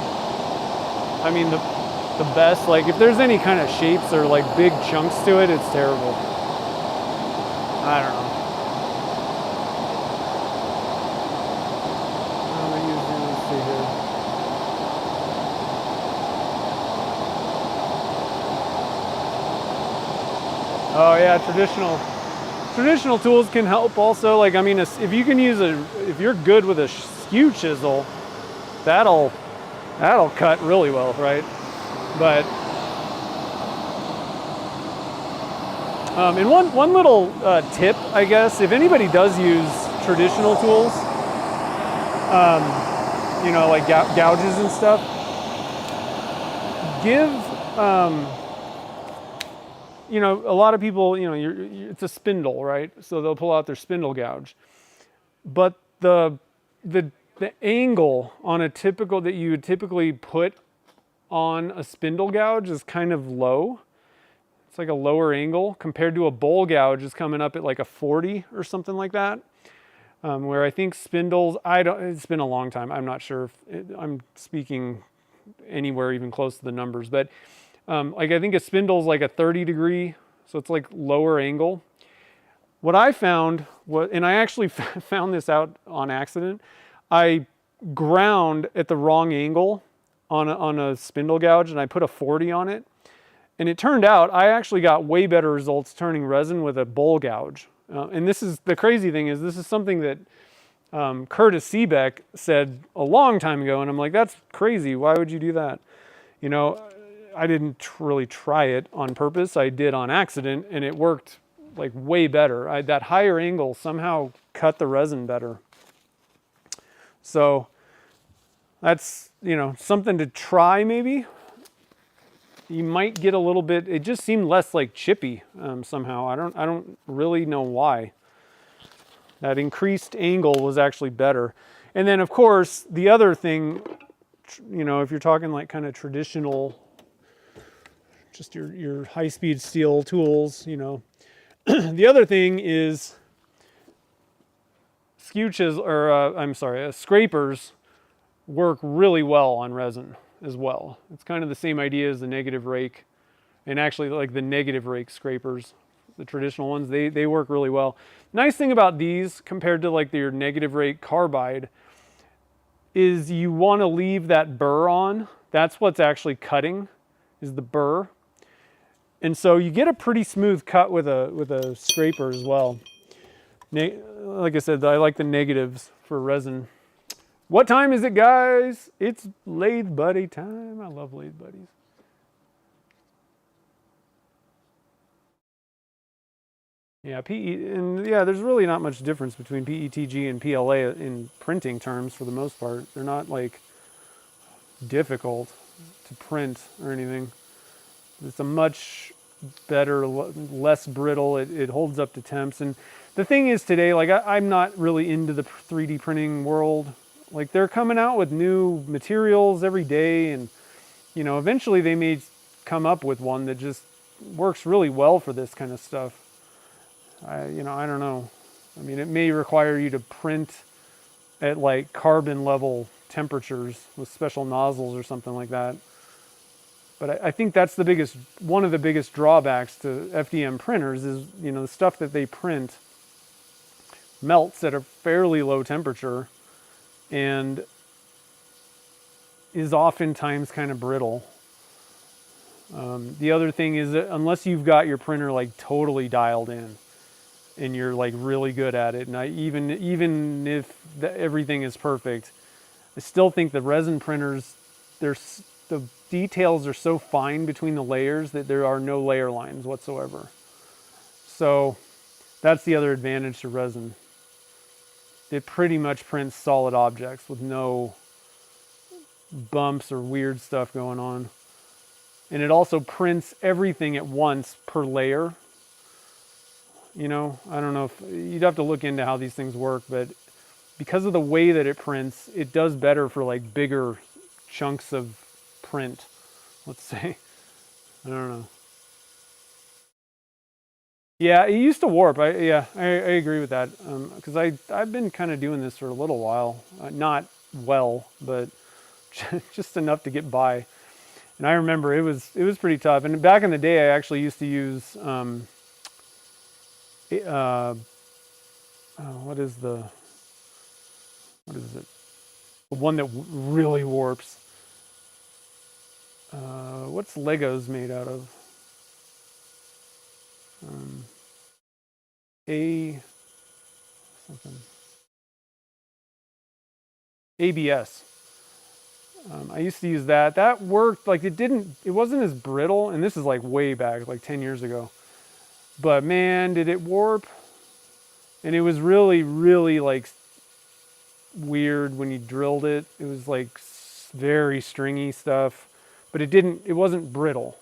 I mean, the best, like if there's any kind of shapes or like big chunks to it, it's terrible. I don't know. Let's see here. Oh yeah, traditional tools can help also. Like, I mean, if you can use if you're good with a skew chisel, that'll cut really well, right? But and one little tip, I guess, if anybody does use traditional tools, you know, like gouges and stuff, give you know, a lot of people, you know, it's a spindle, right? So they'll pull out their spindle gouge, but the angle on a typical that you would typically put on a spindle gouge is kind of low. It's like a lower angle compared to a bowl gouge is coming up at like a 40 or something like that. Where I think spindles, it's been a long time. I'm not sure if I'm speaking anywhere even close to the numbers, but like I think a spindle's like a 30 degree, so it's like lower angle. What I found was, and I actually found this out on accident, I ground at the wrong angle on a spindle gouge, and I put a 40 on it. And it turned out I actually got way better results turning resin with a bowl gouge. And this is, the crazy thing is, this is something that Curtis Seebeck said a long time ago, and I'm like, that's crazy. Why would you do that? You know, I didn't really try it on purpose. I did on accident, and it worked like way better. That higher angle somehow cut the resin better. So that's, you know, something to try maybe. You might get a little bit, it just seemed less like chippy somehow. I don't really know why. That increased angle was actually better. And then of course, the other thing, you know, if you're talking like kind of traditional, just your high-speed steel tools, you know, the other thing is scrapers work really well on resin as well. It's kind of the same idea as the negative rake, and actually like the negative rake scrapers, the traditional ones, they work really well. Nice thing about these compared to like your negative rake carbide is you want to leave that burr on. That's what's actually cutting, is the burr. And so you get a pretty smooth cut with a scraper as well. Like I said, I like the negatives for resin. What time is it, guys? It's lathe buddy time. I love lathe buddies. Yeah, PE, and yeah, there's really not much difference between PETG and PLA in printing terms for the most part. They're not like difficult to print or anything. It's a much better, less brittle. It holds up to temps. And the thing is today, like I'm not really into the 3D printing world. Like they're coming out with new materials every day, and you know, eventually they may come up with one that just works really well for this kind of stuff. I don't know. I mean, it may require you to print at like carbon level temperatures with special nozzles or something like that. But I think that's one of the biggest drawbacks to FDM printers is, you know, the stuff that they print melts at a fairly low temperature and is oftentimes kind of brittle. The other thing is that unless you've got your printer like totally dialed in and you're like really good at it, and even if everything is perfect, I still think the resin printers, the details are so fine between the layers that there are no layer lines whatsoever. So that's the other advantage to resin. it pretty much prints solid objects with no bumps or weird stuff going on. And it also prints everything at once per layer. You know, I don't know if you'd have to look into how these things work, but because of the way that it prints, it does better for like bigger chunks of print, let's say. I don't know. Yeah, it used to warp. I agree with that. Because I've been kind of doing this for a little while. Not well, but just enough to get by. And I remember it was pretty tough. And back in the day, I actually used to use what is it? The one that really warps. What's Legos made out of? ABS. I used to use that. That worked. Like it wasn't as brittle. And this is like way back, like 10 years ago. But man, did it warp. And it was really, really like weird when you drilled it. It was like very stringy stuff, but it wasn't brittle.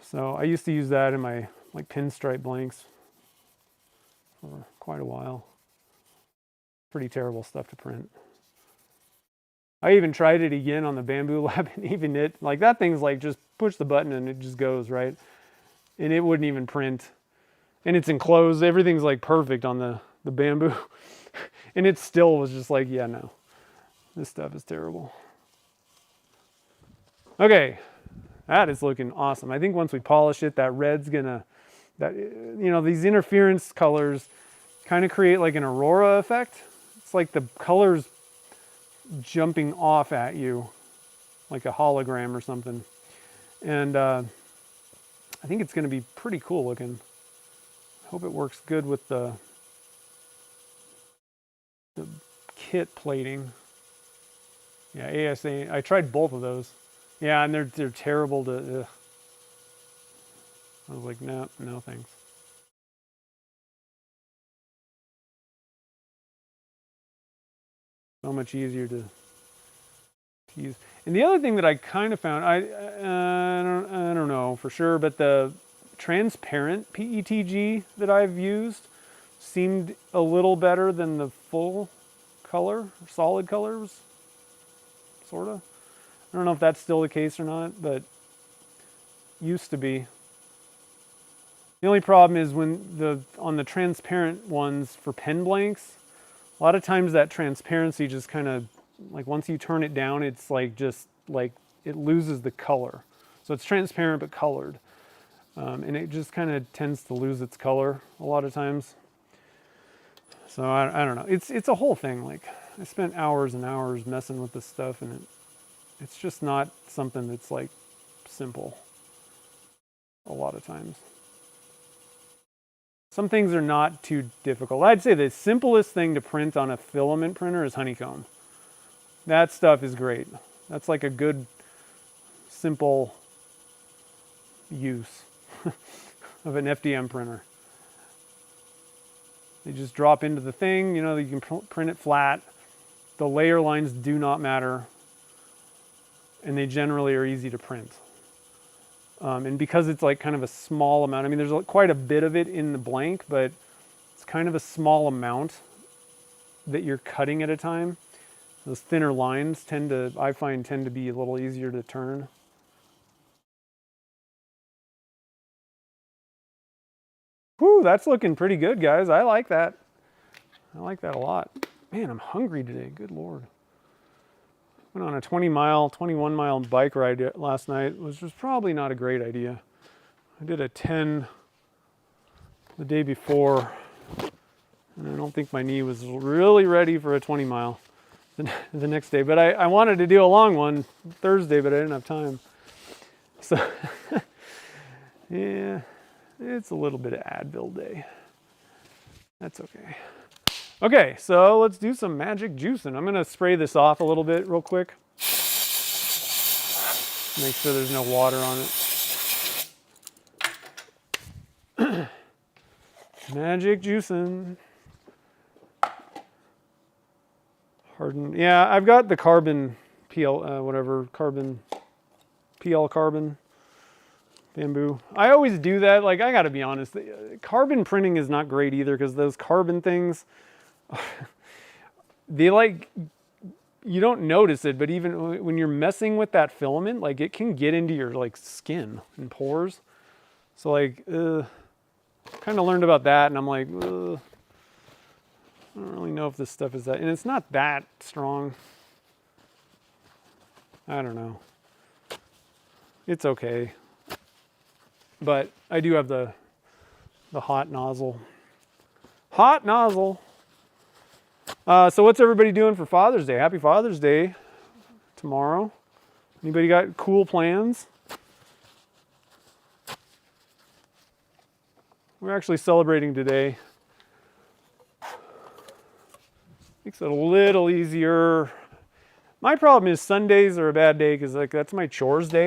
So I used to use that in my like pinstripe blanks for quite a while. Pretty terrible stuff to print. I even tried it again on the Bamboo Lab, and even it, like that thing's like just push the button and it just goes, right? And it wouldn't even print. And it's enclosed. Everything's like perfect on the Bamboo. And it still was just like, yeah, no. This stuff is terrible. Okay. That is looking awesome. I think once we polish it, that red's gonna, these interference colors kind of create like an aurora effect. It's like the colors jumping off at you like a hologram or something. And I think it's going to be pretty cool looking. Hope it works good with the kit plating. Yeah, ASA. I tried both of those. Yeah, and they're terrible to. I was like, no thanks. So much easier to use. And the other thing that I kind of found, I don't know for sure, but the transparent PETG that I've used seemed a little better than the full color, solid colors, sort of. I don't know if that's still the case or not, but used to be. The only problem is when on the transparent ones for pen blanks, a lot of times that transparency just kind of, like once you turn it down, it's like just like it loses the color. So it's transparent but colored. And it just kind of tends to lose its color a lot of times. So I don't know. It's a whole thing. Like I spent hours and hours messing with this stuff, and it's just not something that's like simple a lot of times. Some things are not too difficult. I'd say the simplest thing to print on a filament printer is honeycomb. That stuff is great. That's like a good, simple use of an FDM printer. They just drop into the thing, you can print it flat. The layer lines do not matter. And they generally are easy to print. And because it's like kind of a small amount, I mean, there's quite a bit of it in the blank, but it's kind of a small amount that you're cutting at a time. Those thinner lines I find tend to be a little easier to turn. Whew, that's looking pretty good, guys. I like that. I like that a lot. Man, I'm hungry today. Good Lord. Went on a 21 mile bike ride last night, which was probably not a great idea. I did a 10 the day before, and I don't think my knee was really ready for a 20 mile the next day. But I wanted to do a long one Thursday, but I didn't have time. So, yeah, it's a little bit of Advil day. That's okay. Okay, so let's do some magic juicing. I'm going to spray this off a little bit real quick. Make sure there's no water on it. Magic juicing. Harden. Yeah, I've got the carbon carbon PL carbon bamboo. I always do that. Like, I got to be honest, carbon printing is not great either, because those carbon things, they like, you don't notice it, but even when you're messing with that filament, like, it can get into your like skin and pores. So like, kind of learned about that, and I'm like, I don't really know if this stuff is that, and it's not that strong. I don't know. It's okay. But I do have the hot nozzle. Hot nozzle. So what's everybody doing for Father's Day? Happy Father's Day tomorrow. Anybody got cool plans? We're actually celebrating today. Makes it a little easier. My problem is Sundays are a bad day, because like that's my chores day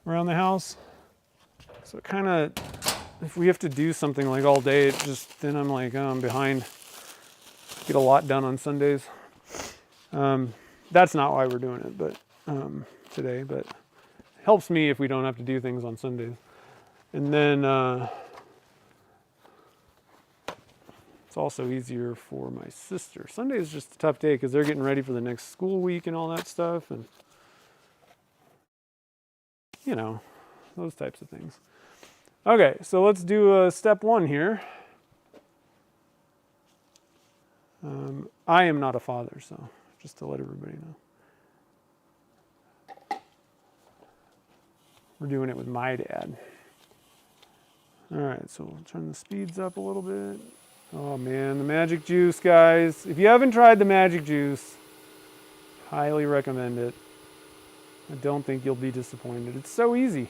around the house. So it kind of, if we have to do something like all day, it just, then I'm like, oh, I'm behind. Get a lot done on Sundays. That's not why we're doing it, but today, but it helps me if we don't have to do things on Sundays. And then it's also easier for my sister. Sunday is just a tough day because they're getting ready for the next school week and all that stuff, and you know, those types of things. Okay, so let's do step one here. I am not a father, so just to let everybody know. We're doing it with my dad. All right, so we'll turn the speeds up a little bit. Oh man, the magic juice, guys. If you haven't tried the magic juice, highly recommend it. I don't think you'll be disappointed. It's so easy.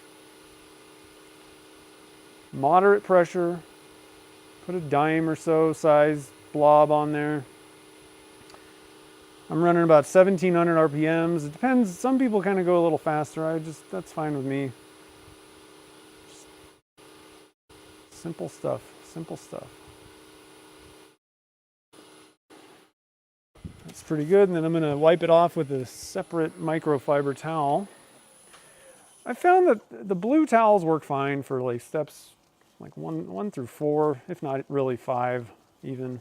Moderate pressure. Put a dime or so size blob on there. I'm running about 1700 RPMs. It depends. Some people kind of go a little faster. That's fine with me. Just simple stuff. Simple stuff. That's pretty good. And then I'm going to wipe it off with a separate microfiber towel. I found that the blue towels work fine for like steps like one through 4, if not really 5 even.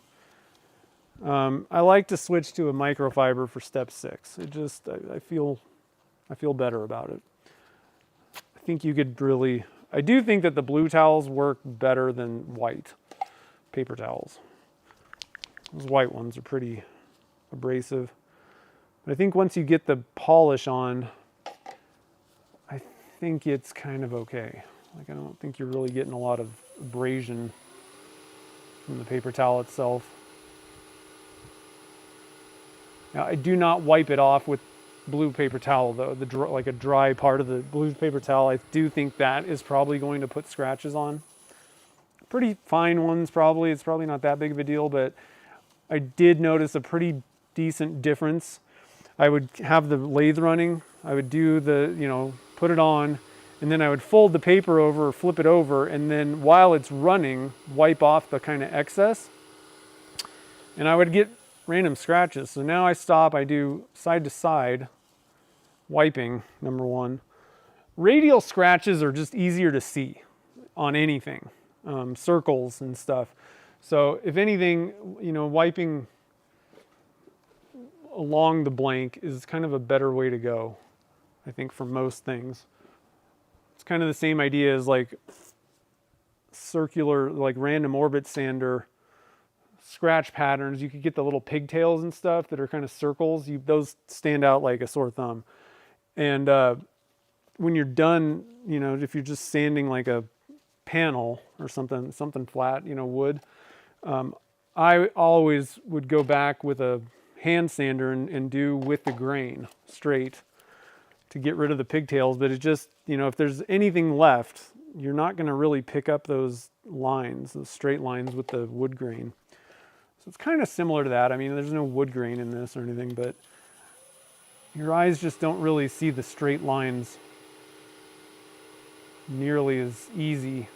I like to switch to a microfiber for step 6. It just, I feel better about it. I think you could really, I do think that the blue towels work better than white paper towels. Those white ones are pretty abrasive. But I think once you get the polish on, I think it's kind of okay. Like, I don't think you're really getting a lot of abrasion from the paper towel itself. Now, I do not wipe it off with blue paper towel, though. Like a dry part of the blue paper towel, I do think that is probably going to put scratches on. Pretty fine ones, probably. It's probably not that big of a deal, but I did notice a pretty decent difference. I would have the lathe running. I would do put it on, and then I would fold the paper over or flip it over, and then while it's running, wipe off the kind of excess. And I would get random scratches. So now I stop, I do side to side wiping, number 1. Radial scratches are just easier to see on anything, circles and stuff. So if anything, wiping along the blank is kind of a better way to go, I think, for most things. It's kind of the same idea as like circular, like random orbit sander scratch patterns. You could get the little pigtails and stuff that are kind of circles. Those stand out like a sore thumb. And when you're done, if you're just sanding like a panel or something flat, wood, I always would go back with a hand sander and do with the grain straight to get rid of the pigtails. But it just, if there's anything left, you're not going to really pick up those lines, those straight lines with the wood grain. So it's kind of similar to that. I mean, there's no wood grain in this or anything, but your eyes just don't really see the straight lines nearly as easy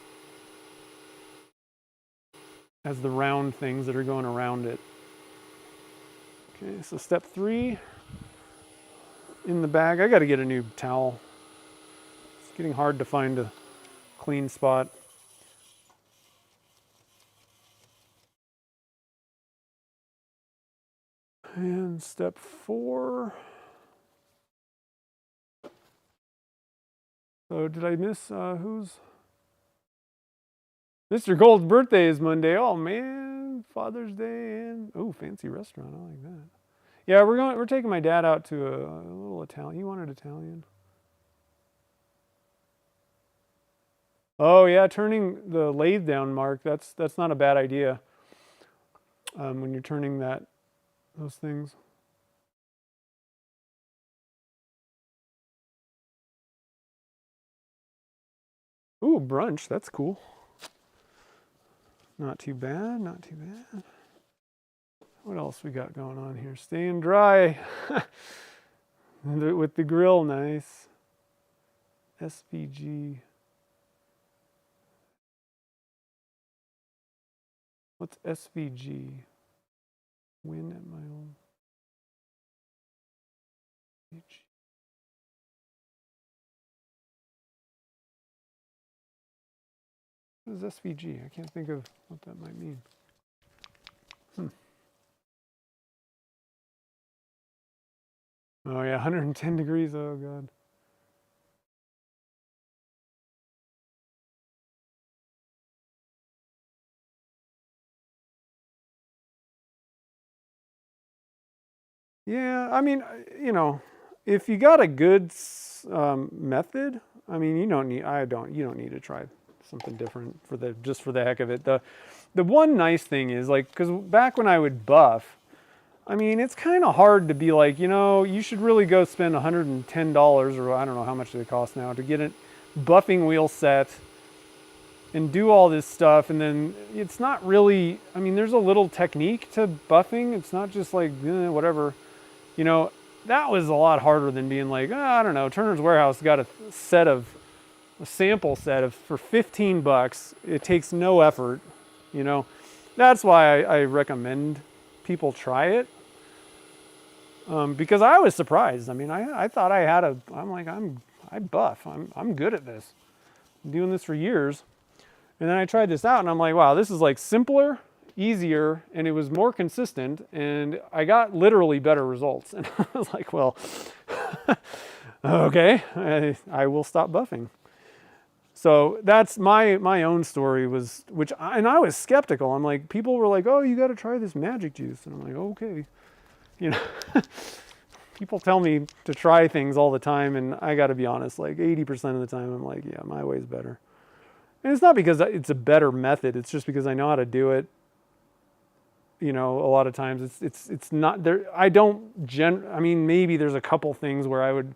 as the round things that are going around it. Okay, so step 3 in the bag. I got to get a new towel. It's getting hard to find a clean spot. And step 4. So did I miss who's? Mr. Gold's birthday is Monday. Oh man, Father's Day and oh, fancy restaurant. I like that. Yeah, we're taking my dad out to a little Italian. He wanted Italian. Oh yeah, turning the lathe down, Mark. That's not a bad idea. When you're turning those things. Ooh, brunch. That's cool. Not too bad. Not too bad. What else we got going on here? Staying dry with the grill. Nice. SVG. What's SVG? Win at my own. What is SVG? I can't think of what that might mean. Oh yeah, 110 degrees. Oh god. Yeah, I mean, you know, if you got a good method, I mean, you don't need to try something different just for the heck of it. The one nice thing is like, because back when I would buff, I mean, it's kind of hard to be like, you know, you should really go spend $110 or I don't know how much they cost now to get a buffing wheel set and do all this stuff. And then it's not really, I mean, there's a little technique to buffing. It's not just like, whatever, you know, that was a lot harder than being like, I don't know, Turner's Warehouse got a sample set for $15. It takes no effort, you know. That's why I recommend people try it. Because I was surprised. I mean, I thought I buff. I'm good at this. I'm doing this for years. And then I tried this out and I'm like, wow, this is like simpler, easier, and it was more consistent. And I got literally better results. And I was like, well, okay, I will stop buffing. So that's my own story was, and I was skeptical. I'm like, people were like, oh, you got to try this magic juice. And I'm like, okay. You know, people tell me to try things all the time, and I got to be honest, like 80% of the time, I'm like, yeah, my way's better. And it's not because it's a better method. It's just because I know how to do it. You know, a lot of times it's not there. I mean, maybe there's a couple things where I would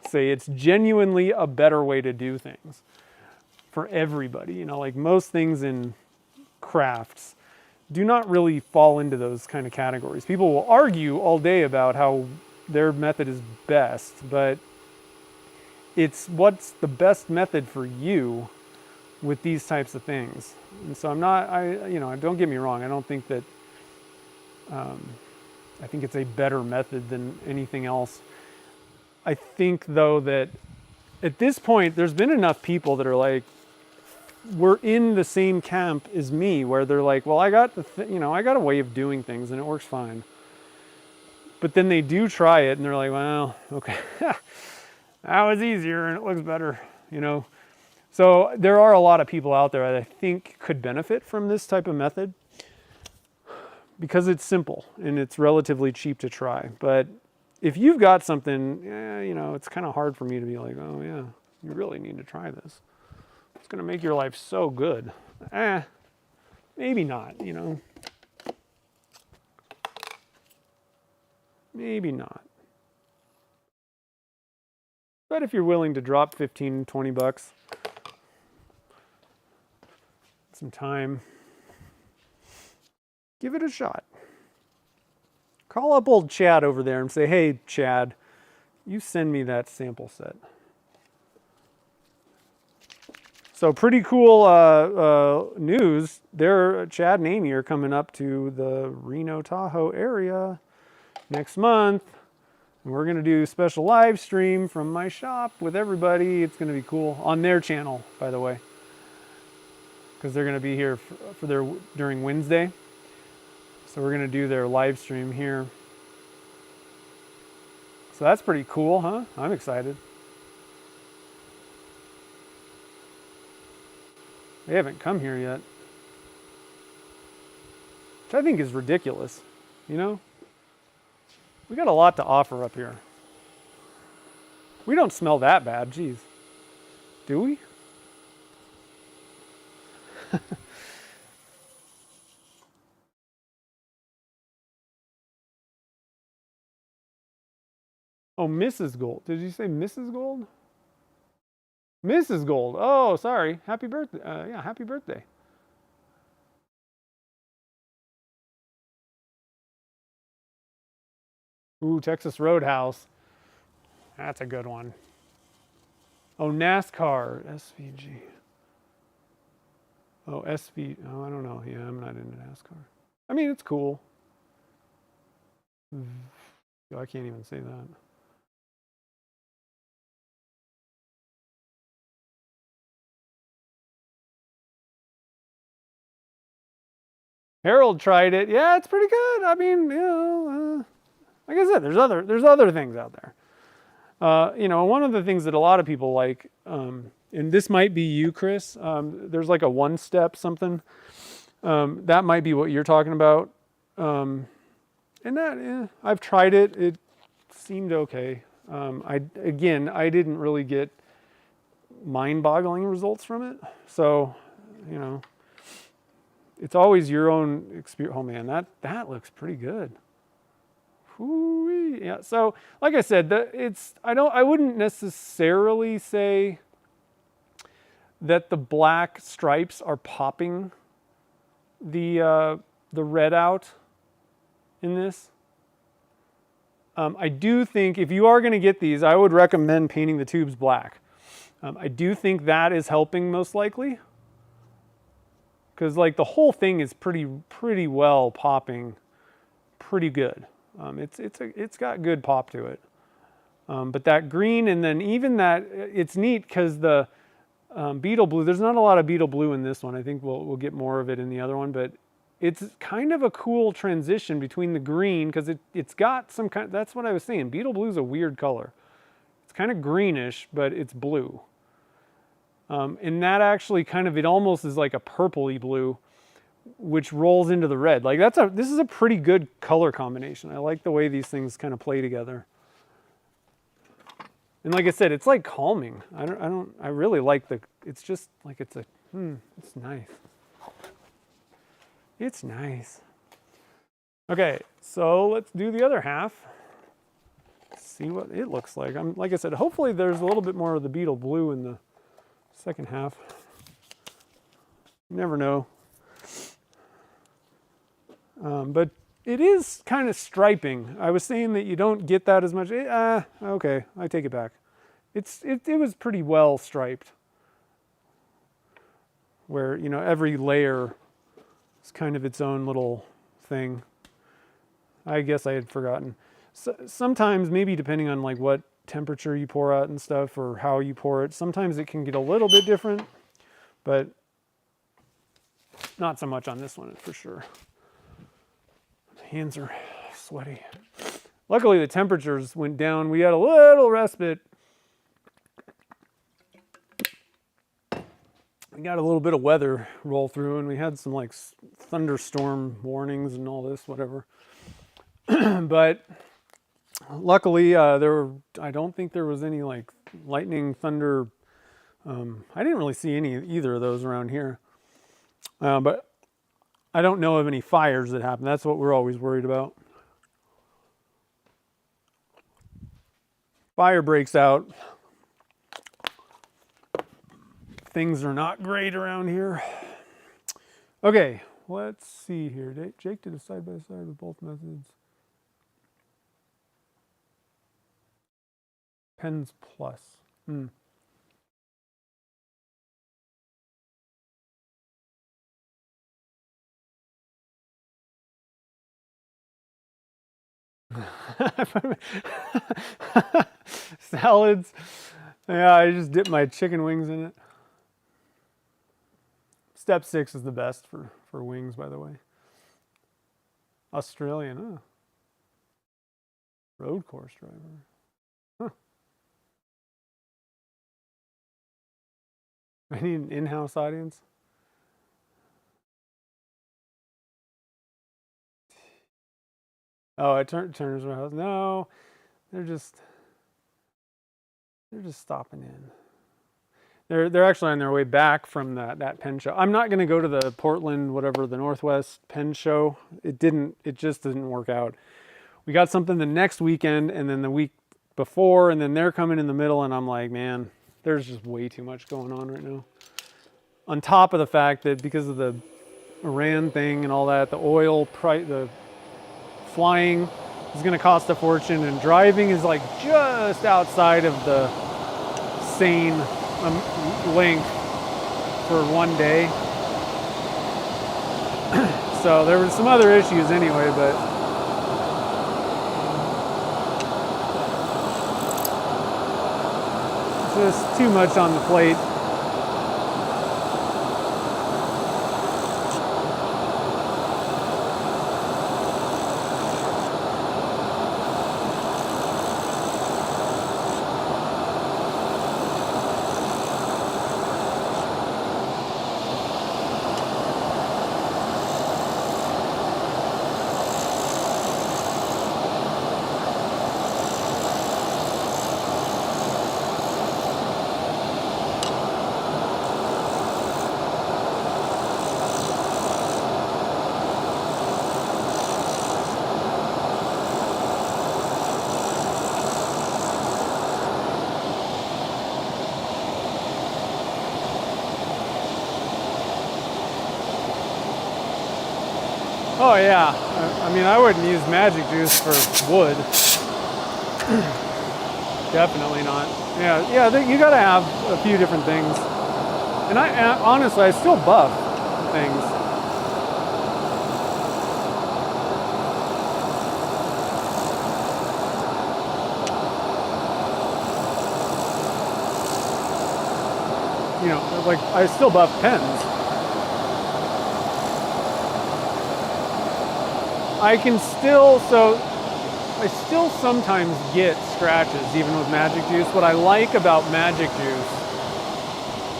say it's genuinely a better way to do things for everybody. You know, like most things in crafts do not really fall into those kind of categories. People will argue all day about how their method is best, but it's what's the best method for you with these types of things. And so don't get me wrong. I don't think that, I think it's a better method than anything else. I think though that at this point, there's been enough people that are like, we're in the same camp as me, where they're like, well, I got I got a way of doing things and it works fine. But then they do try it and they're like, well, okay, that was easier and it looks better, you know. So there are a lot of people out there that I think could benefit from this type of method because it's simple and it's relatively cheap to try. But if you've got something, you know, it's kind of hard for me to be like, oh yeah, you really need to try this. It's going to make your life so good. Maybe not, you know. Maybe not. But if you're willing to drop 15, 20 bucks, some time, give it a shot. Call up old Chad over there and say, hey, Chad, you send me that sample set. So pretty cool news. Chad and Amy are coming up to the Reno Tahoe area next month. And we're going to do a special live stream from my shop with everybody. It's going to be cool on their channel, by the way, because they're going to be here for their during Wednesday. So we're going to do their live stream here. So that's pretty cool, huh? I'm excited. They haven't come here yet, which I think is ridiculous, you know? We got a lot to offer up here. We don't smell that bad, geez. Do we? Oh, Mrs. Gold. Did you say Mrs. Gold? Mrs. Gold. Oh, sorry. Happy birthday. Yeah, happy birthday. Ooh, Texas Roadhouse. That's a good one. Oh, NASCAR. SVG. Oh, SV. Oh, I don't know. Yeah, I'm not into NASCAR. I mean, it's cool. Oh, I can't even say that. Harold tried it. Yeah, it's pretty good. I mean, you know, like I said, there's other things out there. You know, one of the things that a lot of people like, and this might be you, Chris. There's like a one-step something. That might be what you're talking about. And that, I've tried it. It seemed okay. I didn't really get mind-boggling results from it. So, you know, it's always your own experience. Oh man, that looks pretty good. Whoo-wee. Yeah. So, like I said, I wouldn't necessarily say that the black stripes are popping the red out in this. I do think if you are going to get these, I would recommend painting the tubes black. I do think that is helping most likely, because like the whole thing is pretty well popping, pretty good. It's got good pop to it. But that green, and then even that, it's neat because the beetle blue. There's not a lot of beetle blue in this one. I think we'll get more of it in the other one, but it's kind of a cool transition between the green, because it's got some kind. That's what I was saying. Beetle blue is a weird color. It's kind of greenish, but it's blue. And that actually kind of, it almost is like a purpley blue, which rolls into the red. Like this is a pretty good color combination. I like the way these things kind of play together. And like I said, it's like calming. I really like it's just like it's nice. It's nice. Okay, so let's do the other half. See what it looks like. Like I said, hopefully there's a little bit more of the beetle blue in the second half. You never know. But it is kind of striping. I was saying that you don't get that as much. Okay, I take it back. It was pretty well striped, where, you know, every layer is kind of its own little thing. I guess I had forgotten. So, sometimes, maybe depending on like what temperature you pour out and stuff, or how you pour it, sometimes it can get a little bit different, but not so much on this one, for sure. Hands are sweaty. Luckily, the temperatures went down. We had a little respite. We got a little bit of weather roll through, and we had some like thunderstorm warnings and all this, whatever. But luckily, I don't think there was any like lightning, thunder. I didn't really see either of those around here. But I don't know of any fires that happened. That's what we're always worried about. Fire breaks out. Things are not great around here. Okay, let's see here. Jake did a side-by-side with both methods. Pens plus. Salads. Yeah, I just dip my chicken wings in it. Step 6 is the best for wings, by the way. Australian, huh? Road course driver. Huh. I need an in-house audience. Oh, it turns my house. No, they're just stopping in. They're actually on their way back from that pen show. I'm not going to go to the Portland, whatever, the Northwest pen show. It just didn't work out. We got something the next weekend and then the week before, and then they're coming in the middle, and I'm like, man, there's just way too much going on right now. On top of the fact that because of the Iran thing and all that, the oil price, the flying is going to cost a fortune, and driving is like just outside of the sane length for one day. So there were some other issues anyway, but just too much on the plate. Oh yeah, I mean I wouldn't use magic juice for wood. Definitely not. Yeah, you gotta have a few different things. And honestly, I still buff things. You know, like I still buff pens. I still sometimes get scratches even with magic juice. What I like about magic juice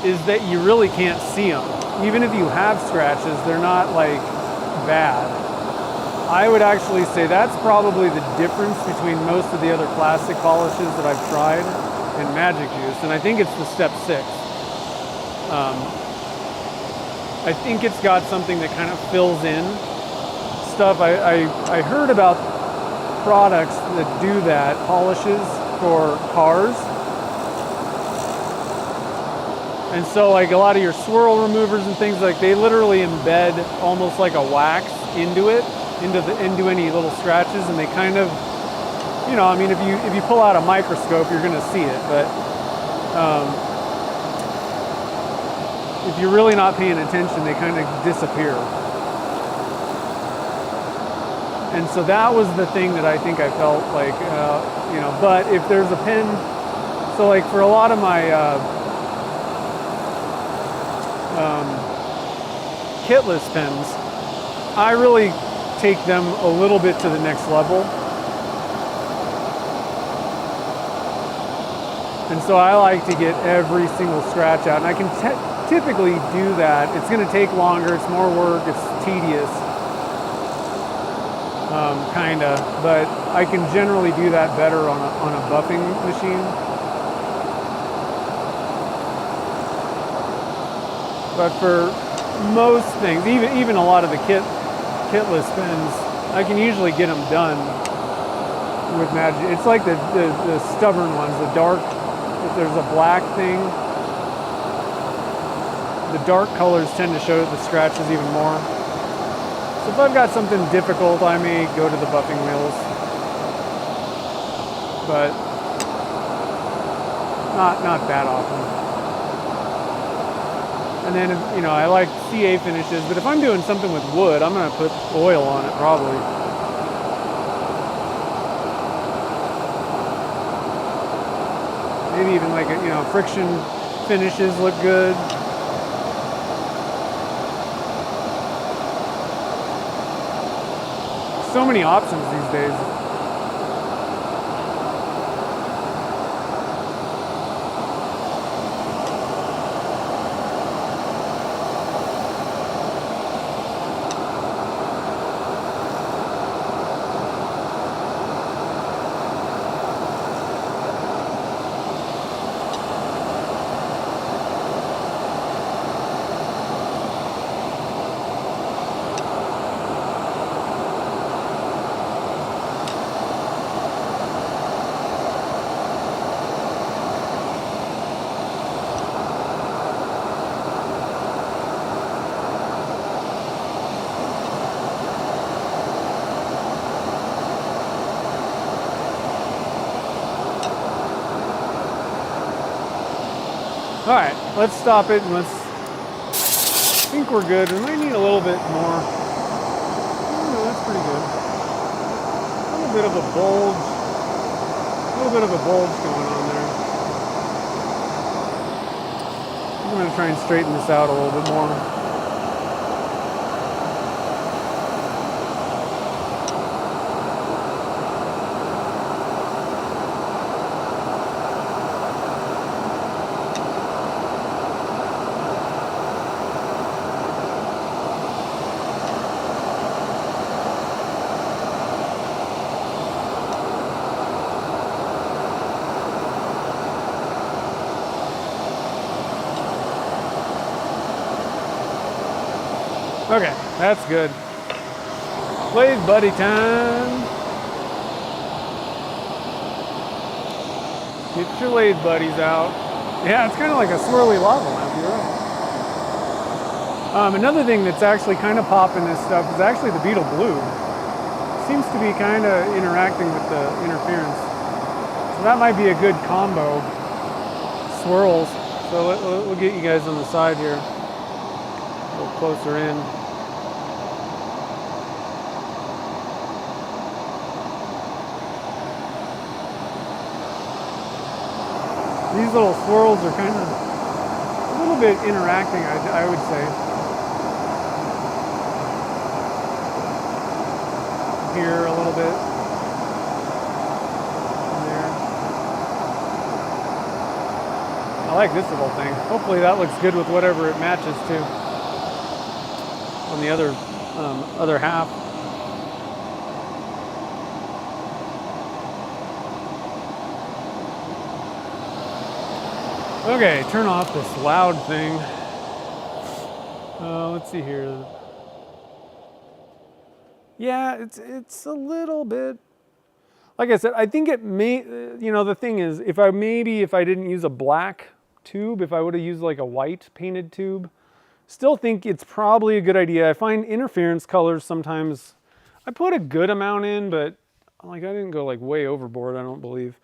is that you really can't see them. Even if you have scratches, they're not like bad. I would actually say that's probably the difference between most of the other plastic polishes that I've tried and magic juice, and I think it's the step 6. I think it's got something that kind of fills in stuff. I heard about products that do that, polishes for cars. And so like a lot of your swirl removers and things, like they literally embed almost like a wax into it, into any little scratches, and they kind of, you know, I mean, if you pull out a microscope, you're going to see it, but if you're really not paying attention, they kind of disappear. And so that was the thing that I think I felt like, you know, but if there's a pen, so like for a lot of my kitless pens, I really take them a little bit to the next level. And so I like to get every single scratch out, and I can typically do that. It's going to take longer, it's more work, it's tedious. Kinda, but I can generally do that better on a buffing machine. But for most things, even a lot of the kitless pens, I can usually get them done with magic. It's like the stubborn ones, the dark. If there's a black thing, the dark colors tend to show the scratches even more. So if I've got something difficult, I may go to the buffing wheels, but not that often. And then, you know, I like CA finishes, but if I'm doing something with wood, I'm going to put oil on it probably. Maybe even like a, friction finishes look good. So many options these days. All right, let's stop it and I think we're good. We might need a little bit more. Oh, that's pretty good. A little bit of a bulge. Going on there. I'm gonna try and straighten this out a little bit more. Okay, that's good. Lathe buddy time. Get your lathe buddies out. Yeah, it's kind of like a swirly lava lamp, you're right. Another thing that's actually kind of popping this stuff is actually the beetle blue. Seems to be kind of interacting with the interference. So that might be a good combo. Swirls. So we'll get you guys on the side here. A little closer in. These little swirls are kind of a little bit interacting, I would say. Here a little bit. And there. I like this little thing. Hopefully that looks good with whatever it matches to on the other half. Okay, turn off this loud thing. Let's see here. Yeah, it's a little bit. Like I said, I think it may. The thing is, if I didn't use a black tube, if I would have used like a white painted tube, still think it's probably a good idea. I find interference colors sometimes. I put a good amount in, but like I didn't go like way overboard. I don't believe.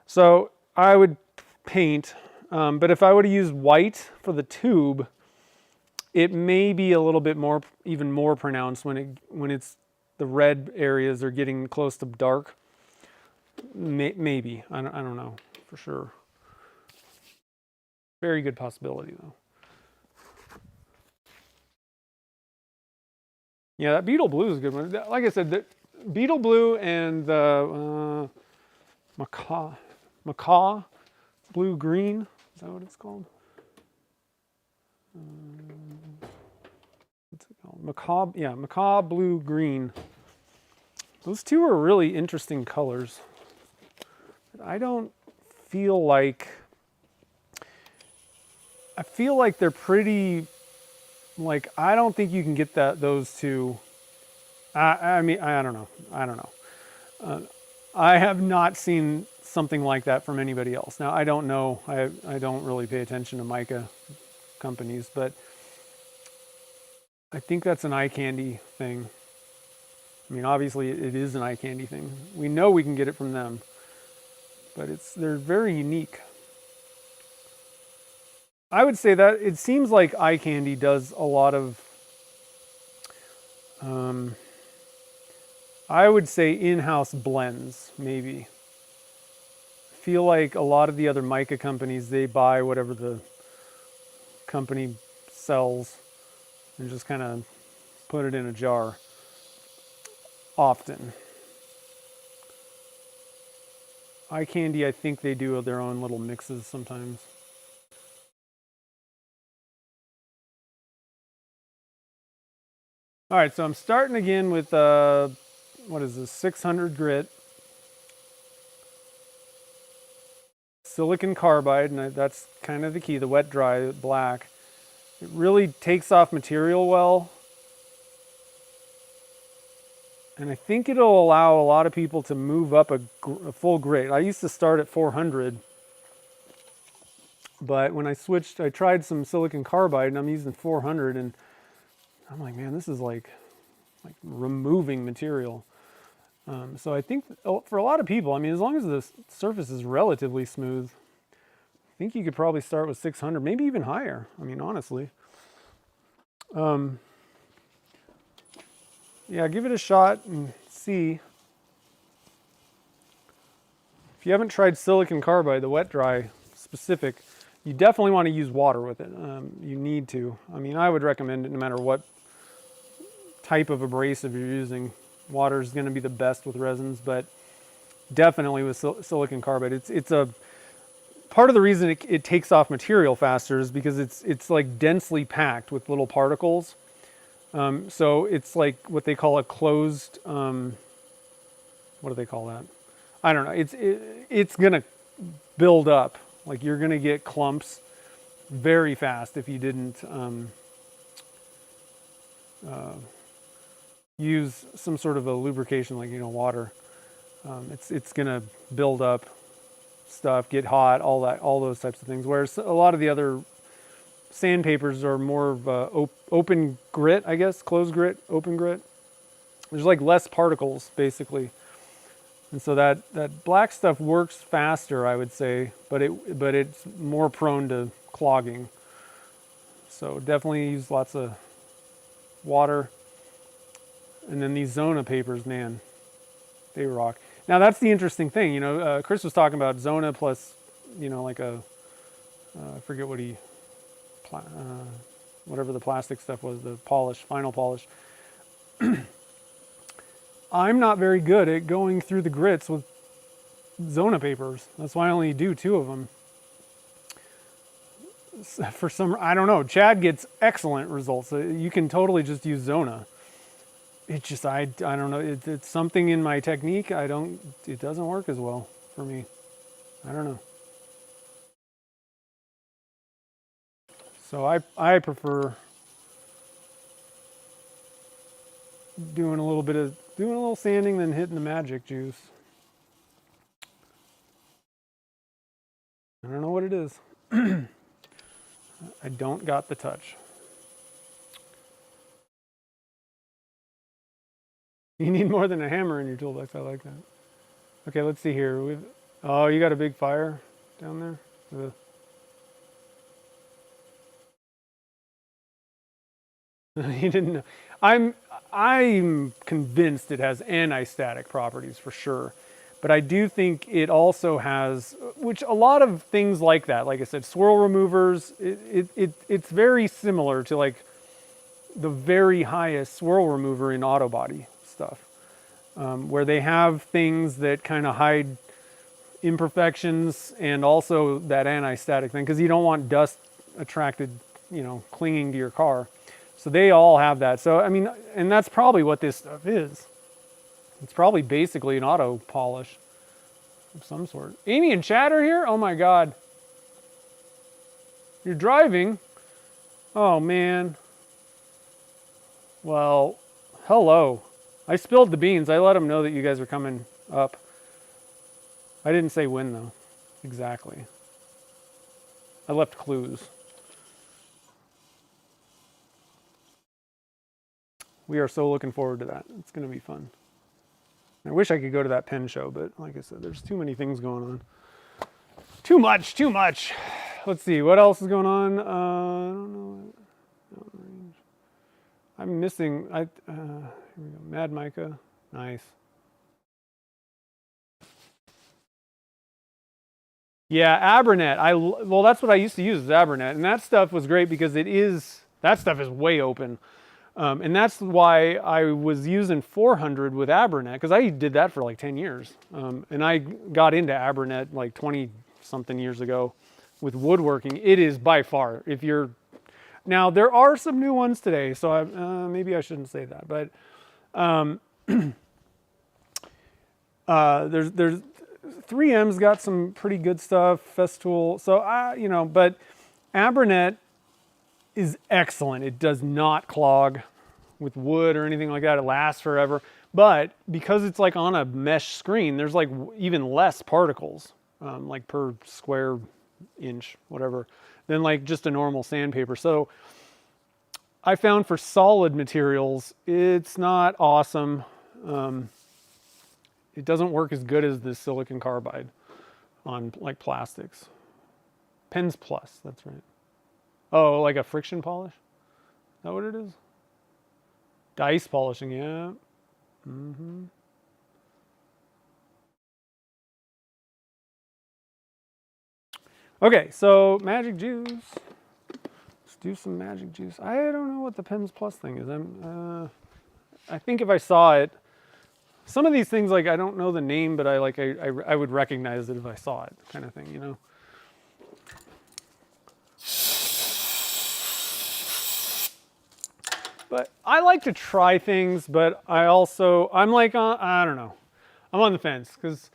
So I would paint. But if I were to use white for the tube, it may be a little bit more, even more pronounced when it's the red areas are getting close to dark. Maybe I don't know for sure. Very good possibility though. Yeah, that beetle blue is a good one. Like I said, the beetle blue and the macaw blue green. Is that what it's called? What's it called? Macaw blue green. Those two are really interesting colors. I feel like they're pretty. Like I don't think you can get those two. I mean I don't know. I have not seen something like that from anybody else. Now, I don't know. I don't really pay attention to mica companies, but I think that's an eye candy thing. I mean, obviously, it is an eye candy thing. We know we can get it from them, but they're very unique. I would say that it seems like eye candy does a lot of, I would say in-house blends, maybe. feel like a lot of the other mica companies, they buy whatever the company sells and just kind of put it in a jar often. Eye Candy, I think they do their own little mixes sometimes. All right, so I'm starting again with, what is this, 600 grit. Silicon carbide, and that's kind of the key, the wet dry black. It really takes off material well. And I think it'll allow a lot of people to move up a full grit. I used to start at 400, but when I switched, I tried some silicon carbide and I'm using 400, and I'm like, man, this is like removing material. So I think for a lot of people, I mean, as long as the surface is relatively smooth, I think you could probably start with 600, maybe even higher. I mean, honestly. Yeah, give it a shot and see. If you haven't tried silicon carbide, the wet dry specific, you definitely want to use water with it. You need to. I mean, I would recommend it no matter what type of abrasive you're using. Water is going to be the best with resins, but definitely with silicon carbide. It's a part of the reason it takes off material faster is because it's like densely packed with little particles. So it's like what they call a closed, what do they call that? I don't know. It's going to build up. Like you're going to get clumps very fast if you didn't use some sort of a lubrication like, water. It's going to build up stuff, get hot, all those types of things. Whereas a lot of the other sandpapers are more of open grit, I guess, closed grit, open grit. There's like less particles basically. And so that black stuff works faster, I would say, but it's more prone to clogging. So definitely use lots of water. And then these Zona papers, man, they rock. Now that's the interesting thing, Chris was talking about Zona plus, like I forget what whatever the plastic stuff was, the polish, final polish. I'm not very good at going through the grits with Zona papers. That's why I only do 2 of them. For some, I don't know, Chad gets excellent results. You can totally just use Zona. It's just, I don't know, it's something in my technique. It doesn't work as well for me. I don't know. So I prefer doing a little sanding than hitting the magic juice. I don't know what it is. I don't got the touch. You need more than a hammer in your toolbox. I like that. Okay, let's see here. Oh, you got a big fire down there? You didn't know. I'm convinced it has anti-static properties for sure. But I do think it also has, which a lot of things like that, like I said, swirl removers, it's very similar to like the very highest swirl remover in auto body stuff, where they have things that kind of hide imperfections and also that anti-static thing, because you don't want dust attracted, clinging to your car. So they all have that. So, I mean, and that's probably what this stuff is. It's probably basically an auto polish of some sort. Amy and Chad are here? Oh my God. You're driving? Oh man. Well, hello. I spilled the beans. I let them know that you guys are coming up. I didn't say when though. Exactly. I left clues. We are so looking forward to that. It's going to be fun. I wish I could go to that pen show, but like I said, there's too many things going on. Too much. Let's see, what else is going on? I don't know. I'm missing, here we go, Mad Mica, nice. Yeah, Abranet. Well, that's what I used to use, is Abranet, and that stuff was great because that stuff is way open, and that's why I was using 400 with Abranet, because I did that for like 10 years, and I got into Abranet like 20 something years ago with woodworking. It is by far, if you're now there are some new ones today, so maybe I shouldn't say that, but there's 3M's got some pretty good stuff, Festool. So, you know, but Abranet is excellent. It does not clog with wood or anything like that. It lasts forever. But because it's like on a mesh screen, there's like even less particles, like per square inch, whatever, than like just a normal sandpaper. So I found for solid materials, it's not awesome. It doesn't work as good as the silicon carbide on like plastics. Pens Plus, that's right. Oh, like a friction polish? Is that what it is? Dice polishing, yeah. Mm-hmm. Okay, so magic juice. Let's do some magic juice. I don't know what the Pens Plus thing is. I think if I saw it, some of these things, like I don't know the name, but I would recognize it if I saw it, kind of thing, you know. But I like to try things, but I'm like, I don't know. I'm on the fence, because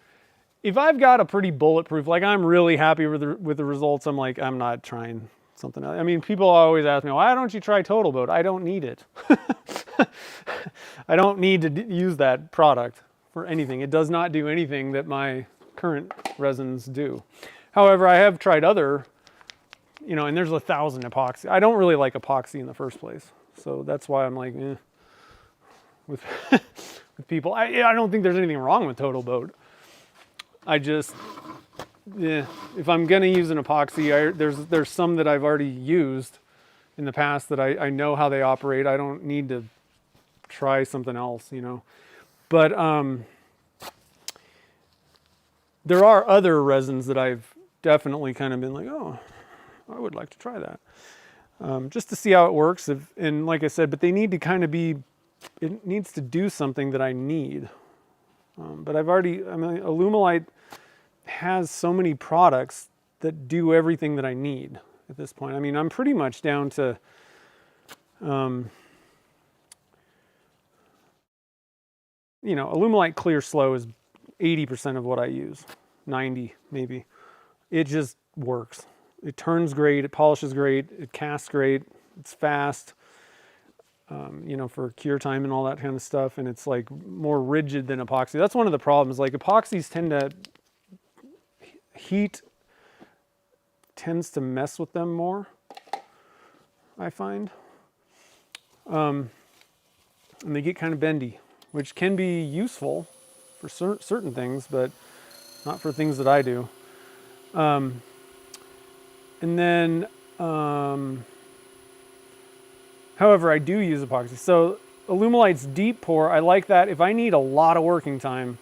if I've got a pretty bulletproof, like I'm really happy with the results, I'm like, I'm not trying something else. I mean, people always ask me, why don't you try Total Boat? I don't need it. I don't need to use that product for anything. It does not do anything that my current resins do. However, I have tried other, you know, and there's 1,000 epoxy. I don't really like epoxy in the first place. So that's why I'm like, with people. I don't think there's anything wrong with Total Boat. I just, if I'm gonna use an epoxy, there's some that I've already used in the past that I know how they operate. I don't need to try something else, you know. But there are other resins that I've definitely kind of been like, oh, I would like to try that. Just to see how it works. And like I said, but they need to kind of it needs to do something that I need. But Alumilite has so many products that do everything that I need at this point. I mean, I'm pretty much down to, you know, Alumilite Clear Slow is 80% of what I use, 90 maybe. It just works. It turns great, it polishes great, it casts great, it's fast, you know, for cure time and all that kind of stuff, and it's like more rigid than epoxy. That's one of the problems. Like epoxies tend to, heat tends to mess with them more, I find. And they get kind of bendy, which can be useful for certain things, but not for things that I do. And then, however, I do use epoxy. So Alumilite's deep pour, I like that. If I need a lot of working time,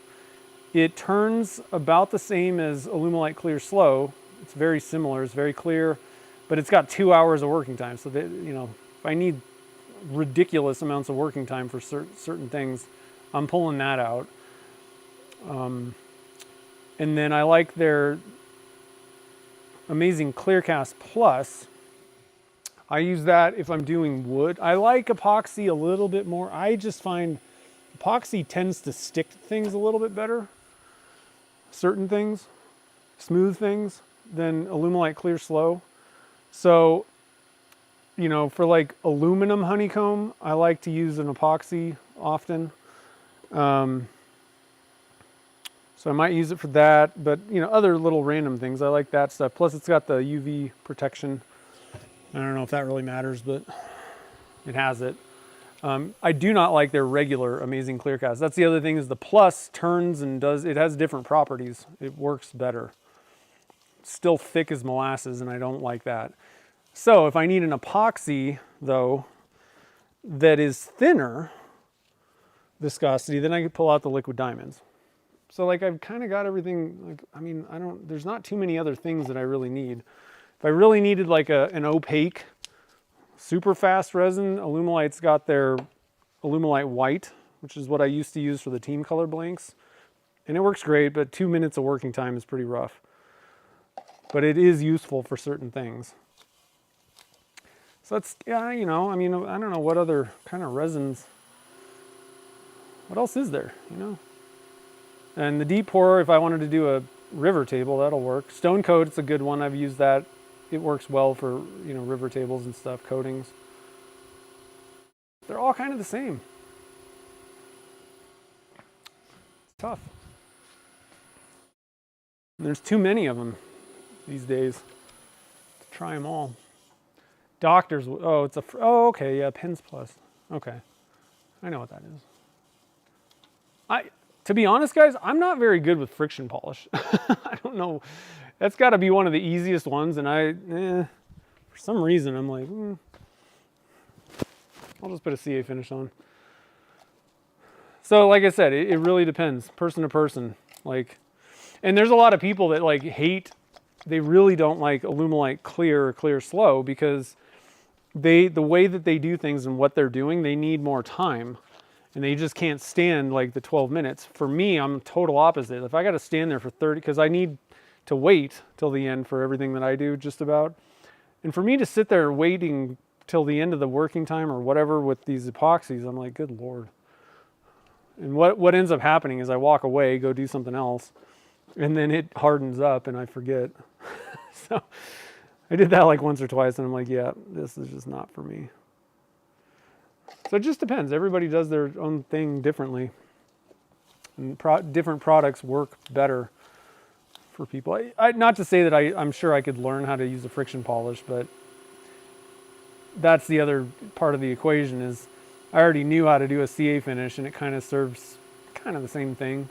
it turns about the same as Alumilite Clear Slow. It's very similar, it's very clear, but it's got 2 hours of working time. So that, you know, if I need ridiculous amounts of working time for certain things, I'm pulling that out. And then I like their Amazing Clearcast Plus. I use that if I'm doing wood. I like epoxy a little bit more. I just find epoxy tends to stick to things a little bit better. Certain things, smooth things, than Alumilite Clear Slow. So, you know, for like aluminum honeycomb, I like to use an epoxy often. So I might use it for that, but you know, other little random things, I like that stuff. Plus it's got the UV protection. I don't know if that really matters, but it has it. I do not like their regular Amazing Clearcast. That's the other thing, is the Plus turns and it has different properties. It works better. It's still thick as molasses, and I don't like that. So if I need an epoxy though, that is thinner viscosity, then I can pull out the liquid diamonds. So like I've kind of got everything, like, I mean, there's not too many other things that I really need. If I really needed like an opaque, super fast resin, Alumilite's got their Alumilite White, which is what I used to use for the team color blanks. And it works great, but 2 minutes of working time is pretty rough. But it is useful for certain things. So that's, yeah, you know, I mean, I don't know what other kind of resins, what else is there, you know? And the deep pour, if I wanted to do a river table, that'll work. Stone coat, it's a good one. I've used that. It works well for, you know, river tables and stuff, coatings. They're all kind of the same. It's tough. And there's too many of them these days to try them all. Doctors, oh, it's oh, okay, yeah, Pens Plus. Okay, I know what that is. To be honest, guys, I'm not very good with friction polish. I don't know. That's got to be one of the easiest ones, and for some reason, I'm like, I'll just put a CA finish on. So, like I said, it really depends, person to person. Like, and there's a lot of people that like hate. They really don't like Alumilite Clear or Clear Slow because the way that they do things and what they're doing, they need more time. And they just can't stand like the 12 minutes. For me, I'm total opposite. If I got to stand there for 30, because I need to wait till the end for everything that I do just about. And for me to sit there waiting till the end of the working time or whatever with these epoxies, I'm like, good Lord. And what ends up happening is I walk away, go do something else, and then it hardens up and I forget. So I did that like once or twice and I'm like, yeah, this is just not for me. So it just depends. Everybody does their own thing differently. And different products work better for people. Not to say that I'm sure I could learn how to use a friction polish, but that's the other part of the equation is I already knew how to do a CA finish and it kind of serves kind of the same thing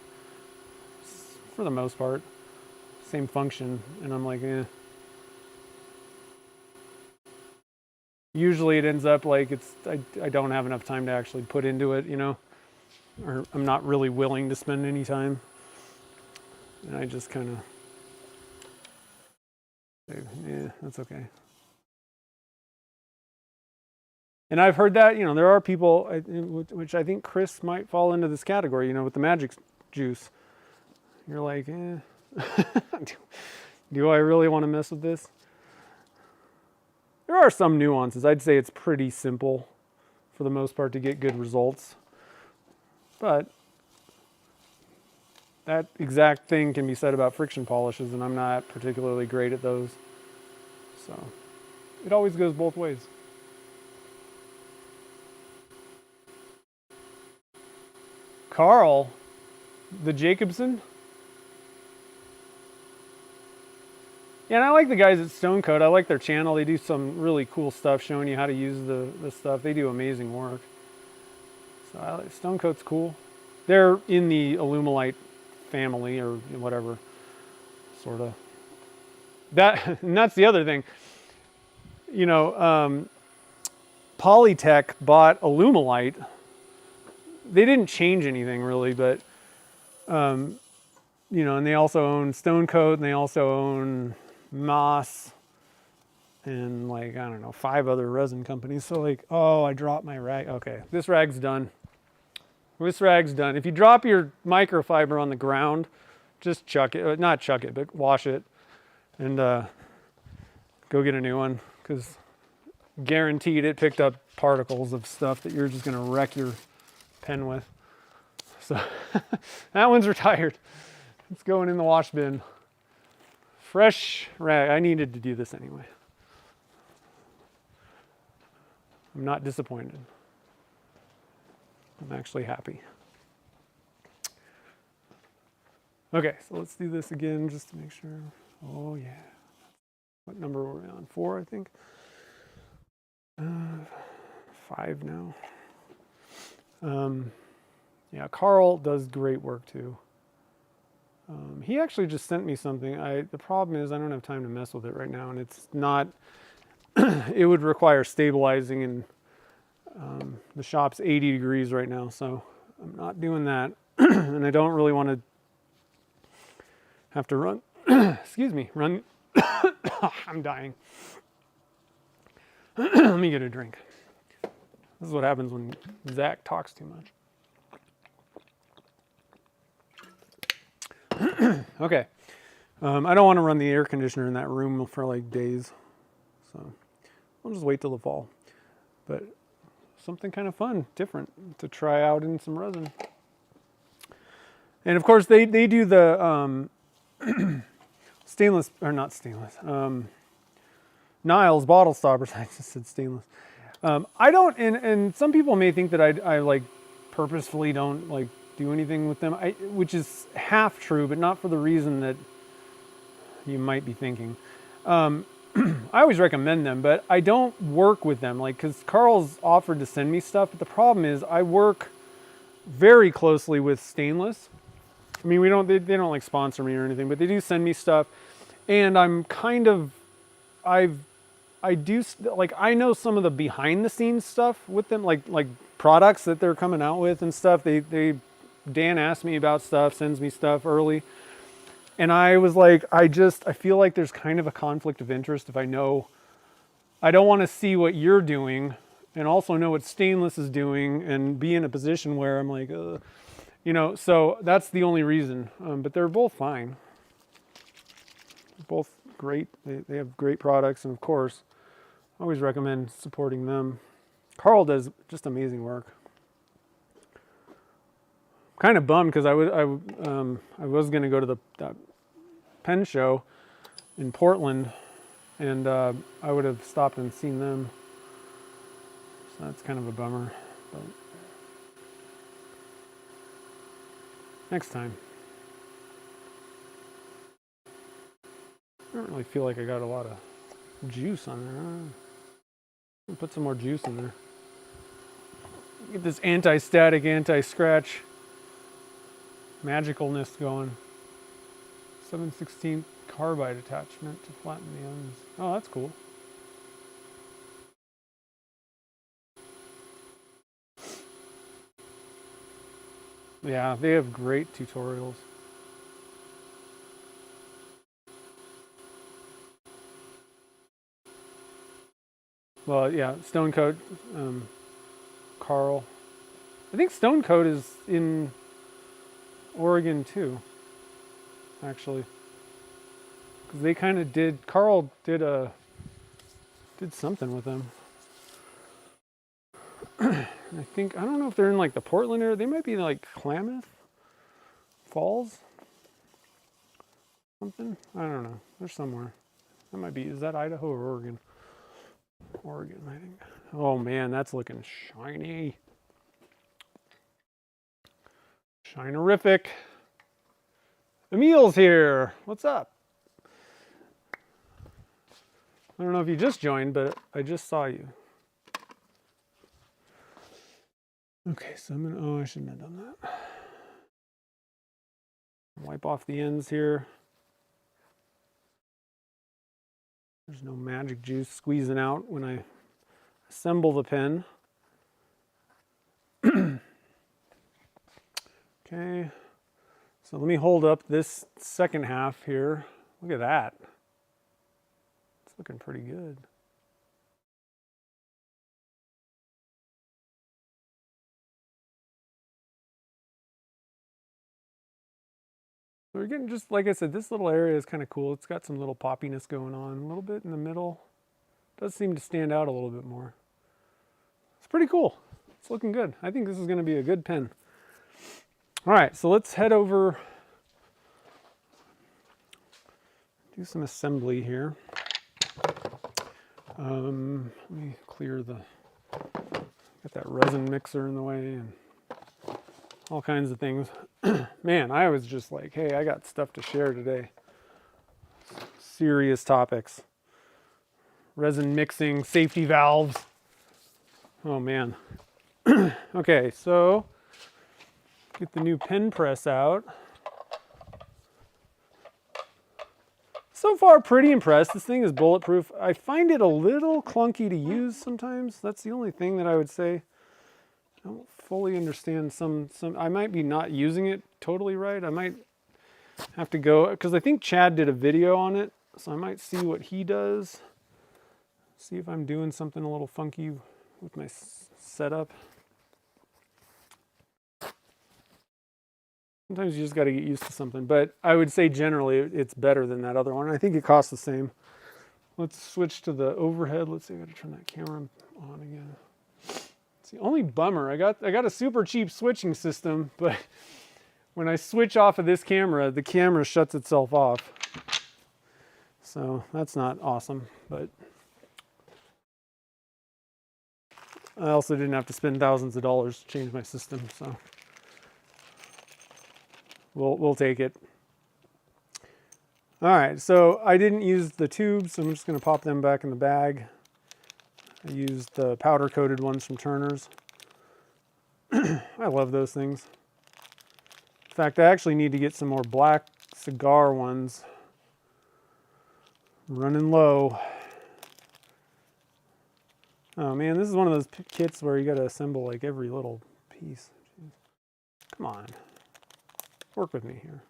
for the most part. Same function. And I'm like, eh. Usually it ends up like I don't have enough time to actually put into it, you know, or I'm not really willing to spend any time. And I just kind of say, yeah, that's okay. And I've heard that, you know, there are people, which I think Chris might fall into this category, you know, with the magic juice. You're like, do I really want to mess with this? There are some nuances. I'd say it's pretty simple for the most part to get good results. But that exact thing can be said about friction polishes, and I'm not particularly great at those. So it always goes both ways. Carl, the Jacobson. Yeah, and I like the guys at Stone Coat. I like their channel. They do some really cool stuff showing you how to use the stuff. They do amazing work. So Stone Coat's cool. They're in the Alumilite family or whatever, sort of. And that's the other thing. You know, Polytech bought Alumilite. They didn't change anything really, but, you know, and they also own Stone Coat and they also own Moss and like, I don't know, 5 other resin companies. So like, oh, I dropped my rag. Okay, this rag's done. This rag's done. If you drop your microfiber on the ground, just chuck it, not chuck it, but wash it and go get a new one because guaranteed it picked up particles of stuff that you're just going to wreck your pen with. So that one's retired. It's going in the wash bin. Fresh rag. I needed to do this anyway. I'm not disappointed. I'm actually happy. Okay, so let's do this again just to make sure. Oh yeah. What number were we on? 4, I think. 5 now. Yeah, Carl does great work too. He actually just sent me something. The problem is I don't have time to mess with it right now, and it's not. It would require stabilizing, and the shop's 80 degrees right now, so I'm not doing that. And I don't really want to have to run, excuse me, run, I'm dying. Let me get a drink. This is what happens when Zach talks too much. Okay. I don't want to run the air conditioner in that room for like days. So I'll just wait till the fall. But something kind of fun, different to try out in some resin. And of course they do the stainless, or not stainless, Niles bottle stoppers. I just said stainless. I don't, and some people may think that I like purposefully don't like do anything with them, which is half true, but not for the reason that you might be thinking. I always recommend them, but I don't work with them, like, because Carl's offered to send me stuff, but the problem is I work very closely with Stainless. I mean, they don't like sponsor me or anything, but they do send me stuff, and I'm kind of, I do, like, I know some of the behind the scenes stuff with them, like products that they're coming out with and stuff. Dan asked me about stuff, sends me stuff early. And I was like, I feel like there's kind of a conflict of interest if I know, I don't want to see what you're doing and also know what Stainless is doing and be in a position where I'm like, you know, so that's the only reason. But they're both fine. They're both great. They have great products. And of course, I always recommend supporting them. Carl does just amazing work. Kind of bummed because I was going to go to that pen show in Portland, and I would have stopped and seen them. So that's kind of a bummer. But next time. I don't really feel like I got a lot of juice on there. I'll put some more juice in there. Get this anti-static, anti-scratch magicalness going. 7/16 carbide attachment to flatten the ends. Oh, that's cool. Yeah, they have great tutorials. Well, yeah, Stone Coat, Carl. I think Stone Coat is in Oregon too, actually, because they kind of did. Carl did something with them. I think, I don't know if they're in like the Portland area. They might be like Klamath Falls, something. I don't know. They're somewhere. That might be. Is that Idaho or Oregon? Oregon, I think. Oh man, that's looking shiny. Shinerific. Emil's here. What's up? I don't know if you just joined, but I just saw you. Okay, so I'm gonna, oh, I shouldn't have done that. Wipe off the ends here. There's no magic juice squeezing out when I assemble the pen. Okay, so let me hold up this second half here. Look at that. It's looking pretty good. So we're getting, just like I said, this little area is kind of cool. It's got some little poppiness going on. A little bit in the middle. Does seem to stand out a little bit more. It's pretty cool. It's looking good. I think this is going to be a good pen. All right, so let's head over, do some assembly here. Let me clear got that resin mixer in the way and all kinds of things. Man, I was just like, hey, I got stuff to share today. Serious topics. Resin mixing, safety valves. Oh man. Okay, so get the new pen press out. So far, pretty impressed. This thing is bulletproof. I find it a little clunky to use sometimes. That's the only thing that I would say. I don't fully understand some I might be not using it totally right. I might Have to go, because I think Chad did a video on it, so I might see what he does. See if I'm doing something a little funky with my setup. Sometimes you just got to get used to something, but I would say generally it's better than that other one. I think it costs the same. Let's switch to the overhead. Let's see, I got to turn that camera on again. It's the only bummer. I got a super cheap switching system, but when I switch off of this camera, the camera shuts itself off. So that's not awesome, but I also didn't have to spend thousands of dollars to change my system, so we'll take it. All right, so I didn't use the tubes, so I'm just going to pop them back in the bag. I used the powder-coated ones from Turner's. I love those things. In fact, I actually need to get some more black cigar ones. Running low. Oh man, this is one of those kits where you got to assemble like every little piece. Jeez. Come on, work with me here.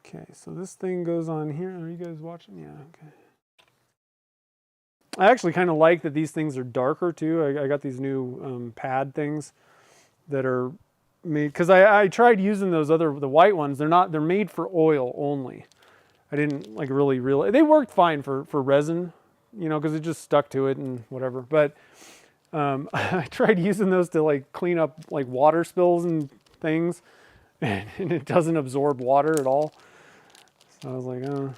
Okay, so this thing goes on here. Are you guys watching? Yeah, okay. I actually kind of like that these things are darker too. I got these new pad things that are made, because I tried using those the white ones. They're made for oil only. I didn't like really they worked fine for resin, you know, because it just stuck to it and whatever. But I tried using those to like clean up like water spills and things, and it doesn't absorb water at all. So I was like, oh.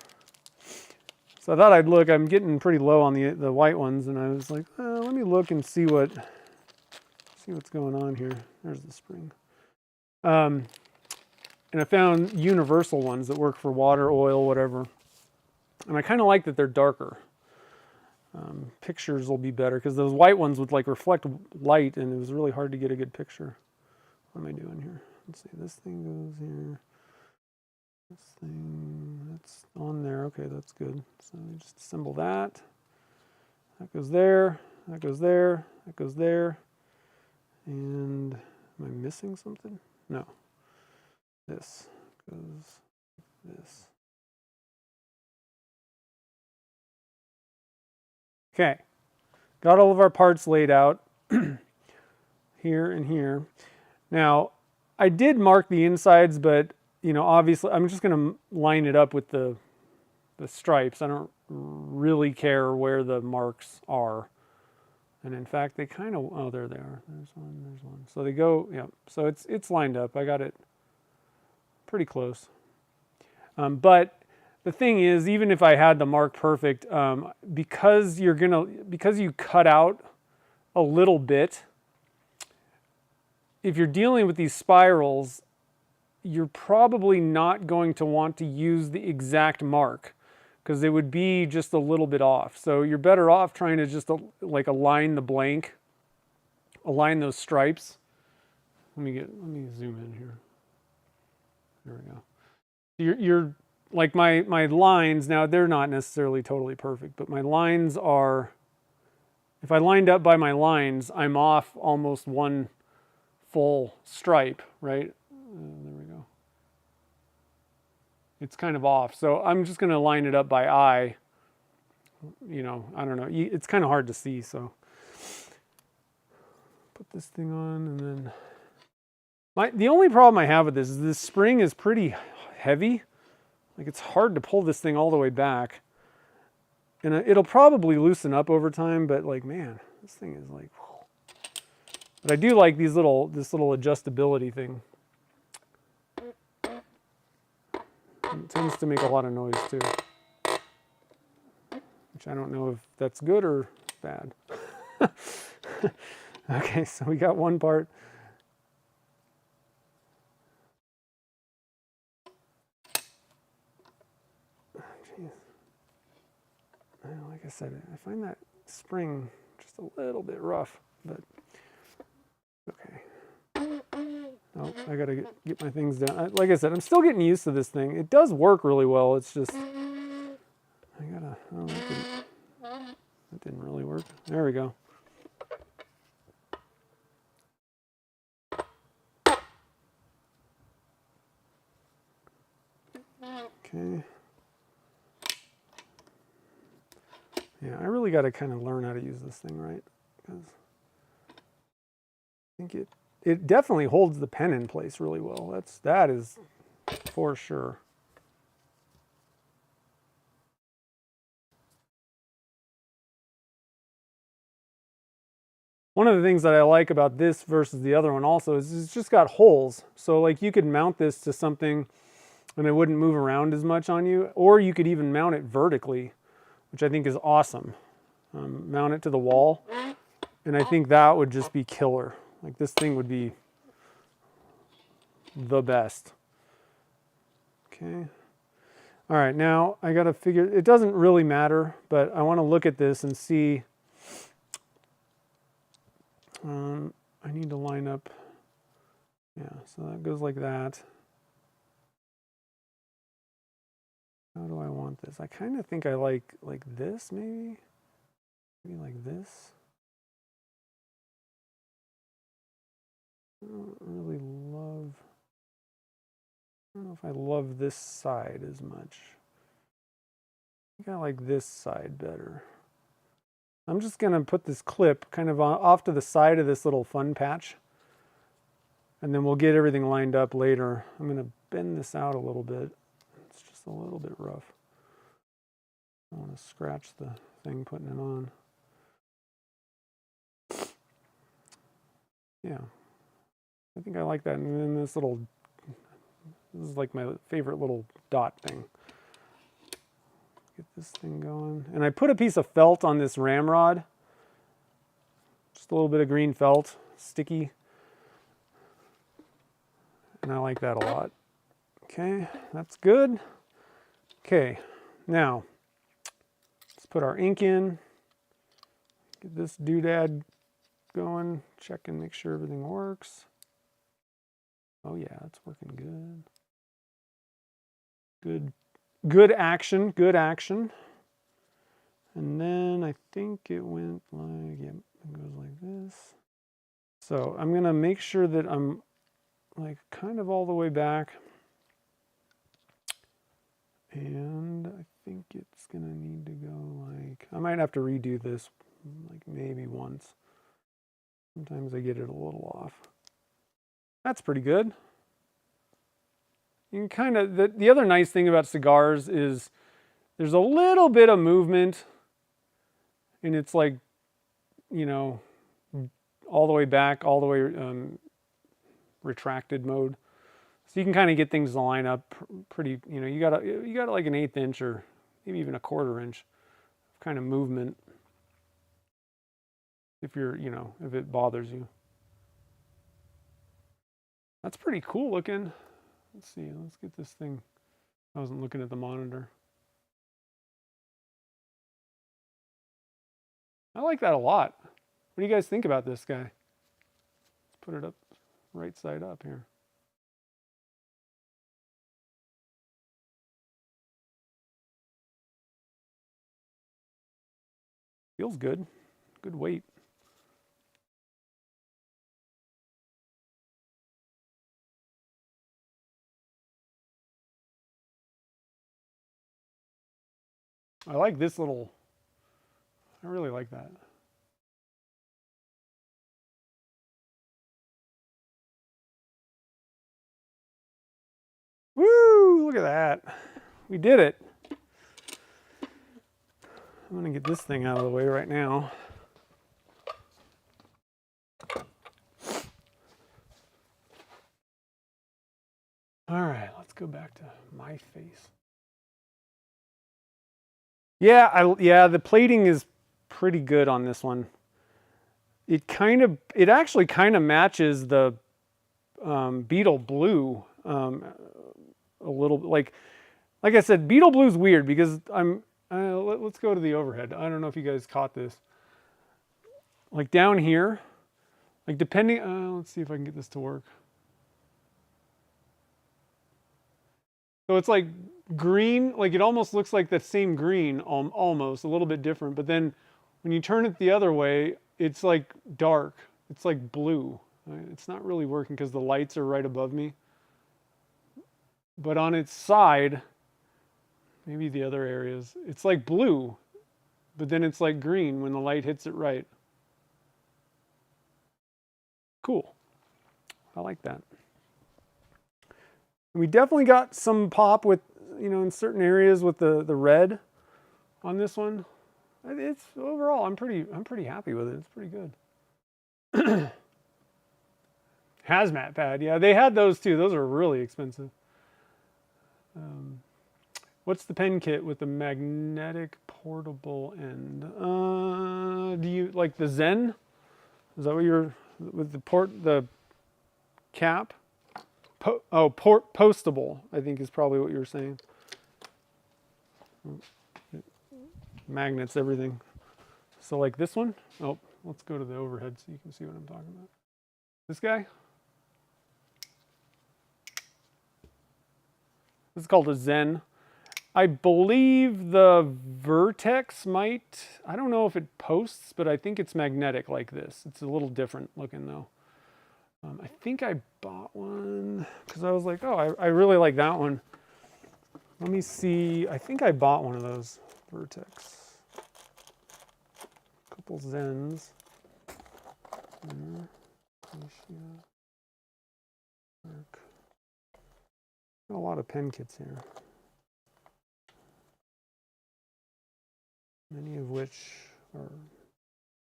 So I thought I'd look. I'm getting pretty low on the white ones, and I was like, let me look and see what's going on here. There's the spring. And I found universal ones that work for water, oil, whatever. And I kind of like that they're darker. Pictures will be better because those white ones would like reflect light, and it was really hard to get a good picture. What am I doing here? Let's see. This thing goes here. This thing, that's on there. Okay, that's good. So we just assemble that. That goes there. That goes there. That goes there. And am I missing something? No. This goes this. Okay. Got all of our parts laid out here and here. Now, I did mark the insides, but you know, obviously, I'm just going to line it up with the stripes. I don't really care where the marks are. And in fact, they kind of, oh, there they are. There's one, there's one. So they go, yeah. So it's lined up. I got it pretty close. But the thing is, even if I had the mark perfect, because you cut out a little bit, if you're dealing with these spirals, you're probably not going to want to use the exact mark because they would be just a little bit off. So you're better off trying to just like align the blank, align those stripes. Let me zoom in here. There we go. You're like my lines now, they're not necessarily totally perfect, but my lines are, if I lined up by my lines, I'm off almost one full stripe, right? There we go. It's kind of off. So I'm just going to line it up by eye. You know, I don't know. It's kind of hard to see. So put this thing on, and then the only problem I have with this is this spring is pretty heavy. Like it's hard to pull this thing all the way back. And it'll probably loosen up over time, but like, man, this thing is like, whew. But I do like this little adjustability thing. It tends to make a lot of noise too, which I don't know if that's good or bad. Okay, so we got one part. Jeez. Like I said, I find that spring just a little bit rough, but okay. Oh, I gotta get my things down. Like I said, I'm still getting used to this thing. It does work really well. It's just, I gotta, oh, that didn't really work. There we go. Okay. Yeah, I really got to kind of learn how to use this thing right, because I think it definitely holds the pen in place really well. That is for sure. One of the things that I like about this versus the other one also is it's just got holes. So like you could mount this to something and it wouldn't move around as much on you, or you could even mount it vertically, which I think is awesome. Mount it to the wall, and I think that would just be killer. Like this thing would be the best. Okay. All right, now I got to figure, it doesn't really matter, but I want to look at this and see. I need to line up. Yeah, so that goes like that. How do I want this? I kind of think I like this, maybe like this. I don't really love, I don't know if I love this side as much. I think I like this side better. I'm just going to put this clip kind of off to the side of this little fun patch, and then we'll get everything lined up later. I'm going to bend this out a little bit. It's just a little bit rough. I want to scratch the thing putting it on. Yeah, I think I like that. And then this is like my favorite little dot thing. Get this thing going. And I put a piece of felt on this ramrod. Just a little bit of green felt, sticky. And I like that a lot. Okay, that's good. Okay, now let's put our ink in. Get this doodad going. Check and make sure everything works. Oh yeah, it's working good. Good. Good action, good action. And then I think it went like, yeah, it goes like this. So I'm gonna make sure that I'm like kind of all the way back. And I think it's gonna need to go like, I might have to redo this like maybe once. Sometimes I get it a little off. That's pretty good. You can kind of, the other nice thing about cigars is there's a little bit of movement, and it's like, you know, all the way back, all the way retracted mode. So you can kind of get things to line up pretty, you know, you got like an 1/8 inch or maybe even a 1/4 inch kind of movement. If you're, you know, if it bothers you. That's pretty cool looking. Let's see, let's get this thing. I wasn't looking at the monitor. I like that a lot. What do you guys think about this guy? Let's put it up right side up here. Feels good. Good weight. I like this little, I really like that. Woo, look at that. We did it. I'm gonna get this thing out of the way right now. All right, let's go back to my face. Yeah, the plating is pretty good on this one. It actually kind of matches the Beetle Blue a little bit. Like I said, Beetle Blue's weird because let's go to the overhead. I don't know if you guys caught this. Like down here, like depending, let's see if I can get this to work. So it's like green, like it almost looks like that same green, almost, a little bit different. But then when you turn it the other way, it's like dark. It's like blue. It's not really working because the lights are right above me. But on its side, Maybe the other areas. It's like blue, but then it's like green when the light hits it right. Cool. I like that. We definitely got some pop with, in certain areas with the red on this one. It's overall, I'm pretty happy with it. It's pretty good. Hazmat pad, yeah, they had those too. Those are really expensive. What's the pen kit with the magnetic portable end? Do you like the Zen? Is that what you're with the cap? Postable, I think is probably what you were saying. Magnets, everything. So like this one. Oh, let's go to the overhead so you can see what I'm talking about. This guy. This is called a Zen. I believe the Vertex might, I don't know if it posts, but I think it's magnetic like this. It's a little different looking though. I think I bought one because I was like, oh, I really like that one. Let me see. I think I bought one of those Vertex. A couple Zens. Got a lot of pen kits here. Many of which are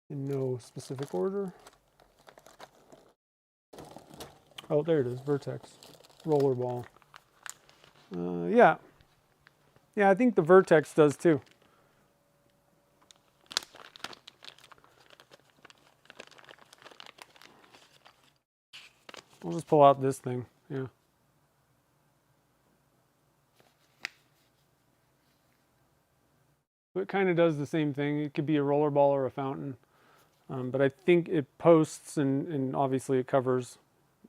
in no specific order. Oh, there it is, Vertex, rollerball. Yeah, I think the Vertex does too. I'll just pull out this thing, yeah. It kind of does the same thing. It could be a rollerball or a fountain, but I think it posts and obviously it covers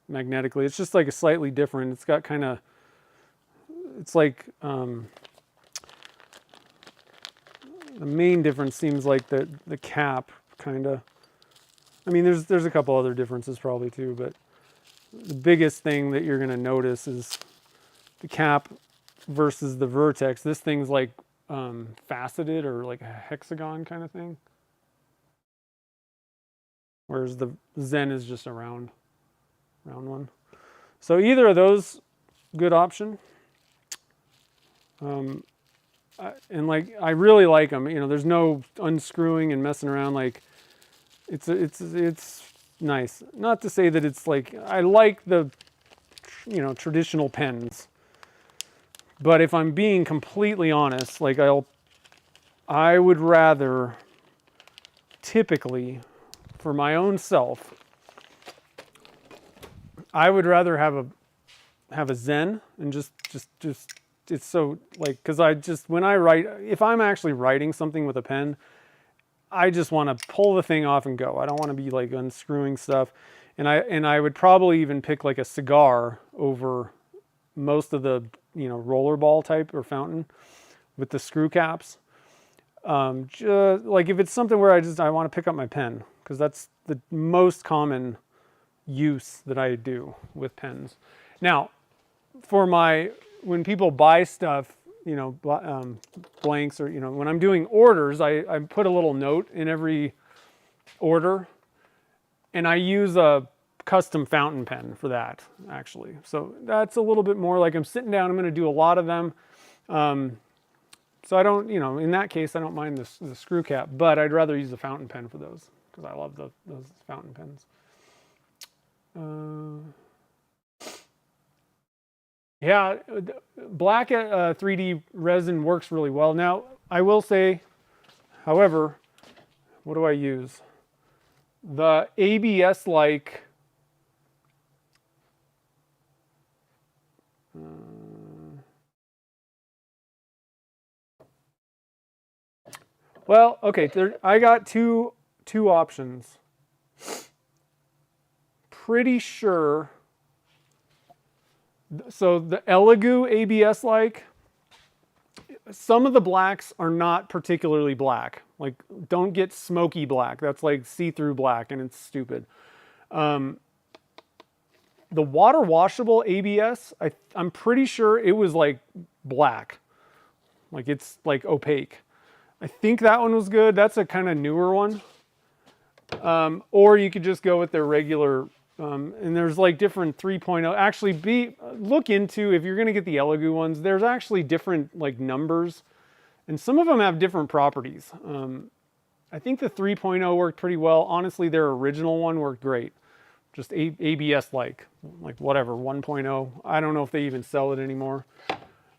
magnetically. It's just like a slightly different. It's got kind of, it's like the main difference seems like the cap kind of. I mean, there's a couple other differences probably too, but the biggest thing that you're going to notice is the cap versus the Vertex. This thing's like faceted or like a hexagon kind of thing, whereas the Zen is just a round one. So either of those, good option. And like I really like them. There's no unscrewing and messing around. Like it's nice. Not to say that it's like I like the traditional pens. But if I'm being completely honest, like I would rather typically, for my own self, I would rather have a Zen and just it's so like, because when I write, if I'm actually writing something with a pen, I just want to pull the thing off and go. I don't want to be like unscrewing stuff, and I would probably even pick like a cigar over most of the rollerball type or fountain with the screw caps. Just like if it's something where I want to pick up my pen, because that's the most common use that I do with pens. Now, when people buy stuff, blanks or, when I'm doing orders, I put a little note in every order, and I use a custom fountain pen for that, actually. So that's a little bit more like I'm sitting down, I'm going to do a lot of them. So I don't, in that case, I don't mind the screw cap, but I'd rather use a fountain pen for those because I love those fountain pens. Yeah, black 3D resin works really well. Now, I will say, however, what do I use? The ABS-like well, okay, I got two options. Pretty sure. So the Elegoo ABS-like, some of the blacks are not particularly black. Like, don't get smoky black. That's like see-through black, and it's stupid. The water washable ABS, I'm pretty sure it was like black. Like it's like opaque. I think that one was good. That's a kind of newer one. Or you could just go with their regular, and there's like different 3.0. Actually, look into, if you're going to get the Elegoo ones, there's actually different like numbers, and some of them have different properties. I think the 3.0 worked pretty well. Honestly, their original one worked great. Just ABS like whatever, 1.0. I don't know if they even sell it anymore.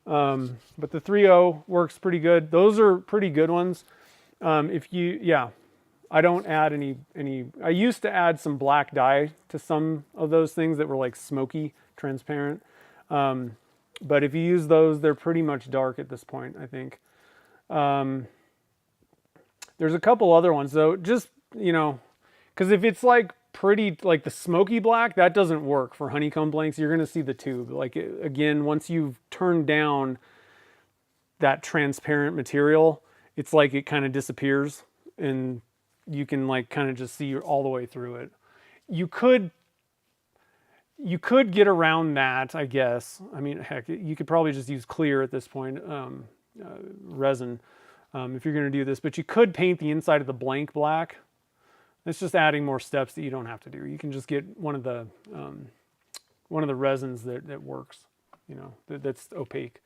But the 3.0 works pretty good. Those are pretty good ones. I don't add any, I used to add some black dye to some of those things that were like smoky, transparent. But if you use those, they're pretty much dark at this point, I think. There's a couple other ones though, just, because if it's like pretty, like the smoky black, that doesn't work for honeycomb blanks. You're going to see the tube. Like again, once you've turned down that transparent material, it's like it kind of disappears and you can like kind of just see all the way through it. You could get around that, I guess. I mean, heck, you could probably just use clear at this point, resin, if you're going to do this, but you could paint the inside of the blank black. It's just adding more steps that you don't have to do. You can just get one of the resins that works, that's opaque.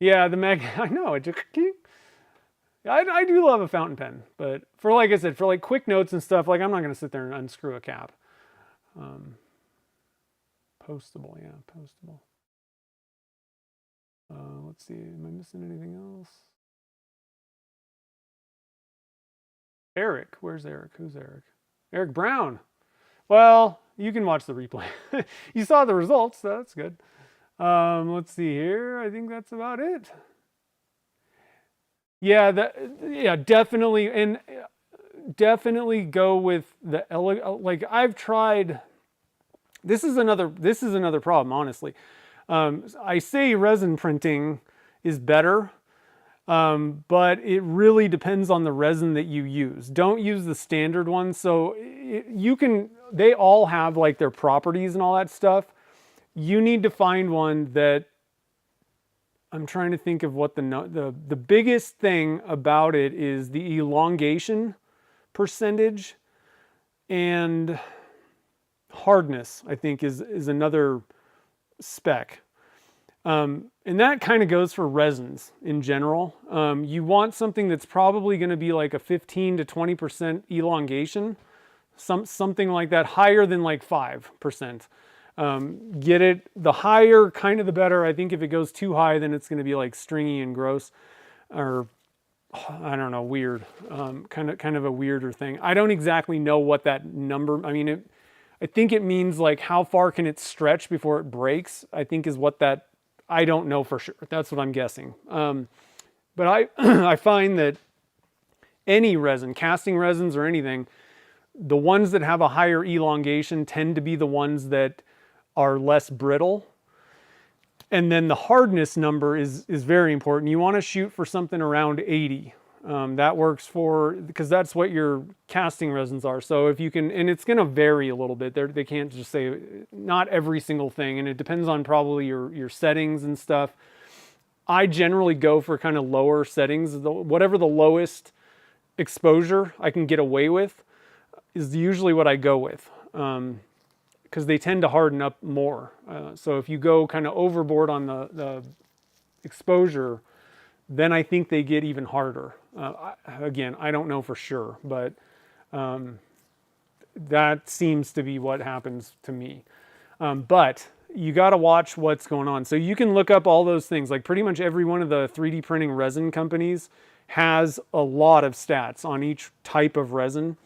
Yeah, the mag. I know it just. I do love a fountain pen, but for, like I said, for like quick notes and stuff, like I'm not going to sit there and unscrew a cap. Postable, yeah, postable. Let's see, am I missing anything else? Eric, where's Eric? Who's Eric? Eric Brown. Well, you can watch the replay. You saw the results, so that's good. Let's see here. I think that's about it. Yeah, definitely, and definitely go with the like I've tried. This is another problem, honestly. I say resin printing is better, but it really depends on the resin that you use. Don't use the standard one. So they all have like their properties and all that stuff. You need to find one that, I'm trying to think of what the biggest thing about it is the elongation percentage and hardness, I think is another spec. And that kind of goes for resins in general. You want something that's probably going to be like a 15 to 20% elongation, something like that, higher than like 5%. Get it, the higher kind of the better. I think if it goes too high, then it's going to be like stringy and gross, or I don't know, weird, kind of a weirder thing. I don't exactly know what that number, I mean, I think it means like how far can it stretch before it breaks, I think is what that, I don't know for sure. That's what I'm guessing. But I find that any resin, casting resins or anything, the ones that have a higher elongation tend to be the ones that are less brittle. And then the hardness number is very important. You want to shoot for something around 80. That works because that's what your casting resins are. So if you can, and it's going to vary a little bit. They can't just say not every single thing, and it depends on probably your settings and stuff. I generally go for kind of lower settings. Whatever the lowest exposure I can get away with is usually what I go with. Because they tend to harden up more. So if you go kind of overboard on the exposure, then I think they get even harder. Again, I don't know for sure, but that seems to be what happens to me. But you got to watch what's going on. So you can look up all those things. Like pretty much every one of the 3D printing resin companies has a lot of stats on each type of resin.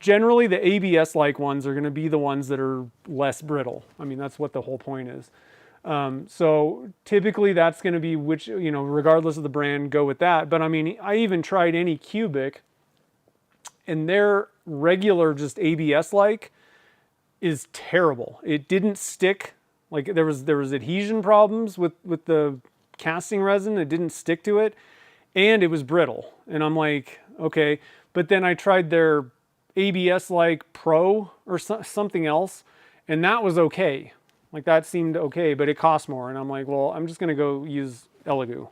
Generally, the ABS-like ones are going to be the ones that are less brittle. I mean, that's what the whole point is. So typically that's going to be which, regardless of the brand, go with that. But I mean, I even tried any cubic, and their regular just ABS-like is terrible. It didn't stick. Like there was adhesion problems with the casting resin. It didn't stick to it, and it was brittle. And I'm like, okay. But then I tried their ABS-like Pro or something else, and that was okay. Like that seemed okay, but it cost more. And I'm like, well, I'm just going to go use Elegoo.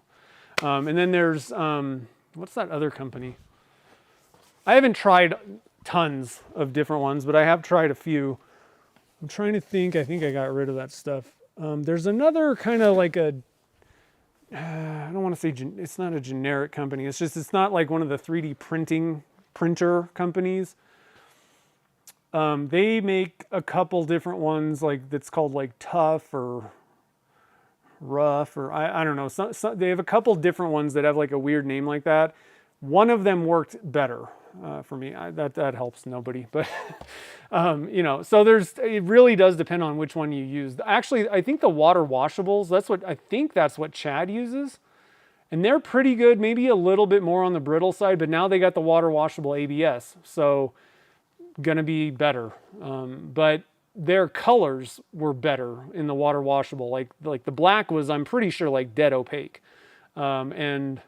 And then there's, what's that other company? I haven't tried tons of different ones, but I have tried a few. I'm trying to think. I think I got rid of that stuff. There's another kind of like a, I don't want to say, it's not a generic company. It's just, it's not like one of the 3D printer companies. They make a couple different ones, like that's called like Tough or Rough, or I don't know. They have a couple different ones that have like a weird name like that. One of them worked better for me. That helps nobody, but you know. So it really does depend on which one you use. Actually, I think the water washables. That's what Chad uses, and they're pretty good. Maybe a little bit more on the brittle side, but now they got the water washable ABS, so gonna be better. But their colors were better in the water washable. Like the black was, I'm pretty sure, like dead opaque, and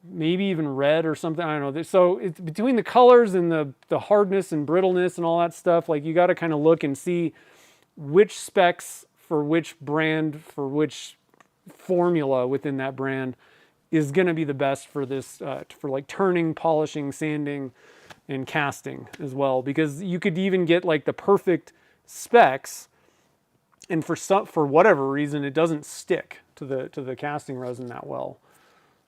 maybe even red or something. I don't know. So it's between the colors and the hardness and brittleness and all that stuff. Like you got to kind of look and see which specs for which brand, for which formula within that brand is going to be the best for this, for like turning, polishing, sanding, and casting as well. Because you could even get like the perfect specs, and for whatever reason it doesn't stick to the casting resin that well.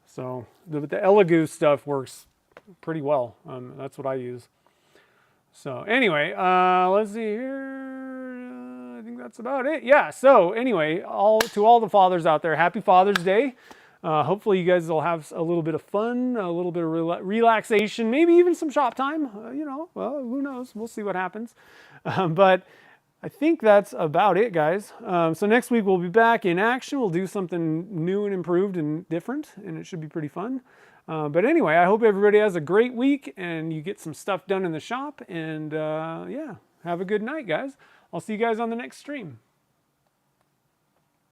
So the Elegoo stuff works pretty well. That's what I use. So anyway, let's see here. I think that's about it. Yeah. So anyway, to all the fathers out there, happy Father's Day. Hopefully you guys will have a little bit of fun, a little bit of relaxation, maybe even some shop time. You know, well, who knows? We'll see what happens. But I think that's about it, guys. So next week we'll be back in action. We'll do something new and improved and different, and it should be pretty fun. But anyway, I hope everybody has a great week and you get some stuff done in the shop. And yeah, have a good night, guys. I'll see you guys on the next stream.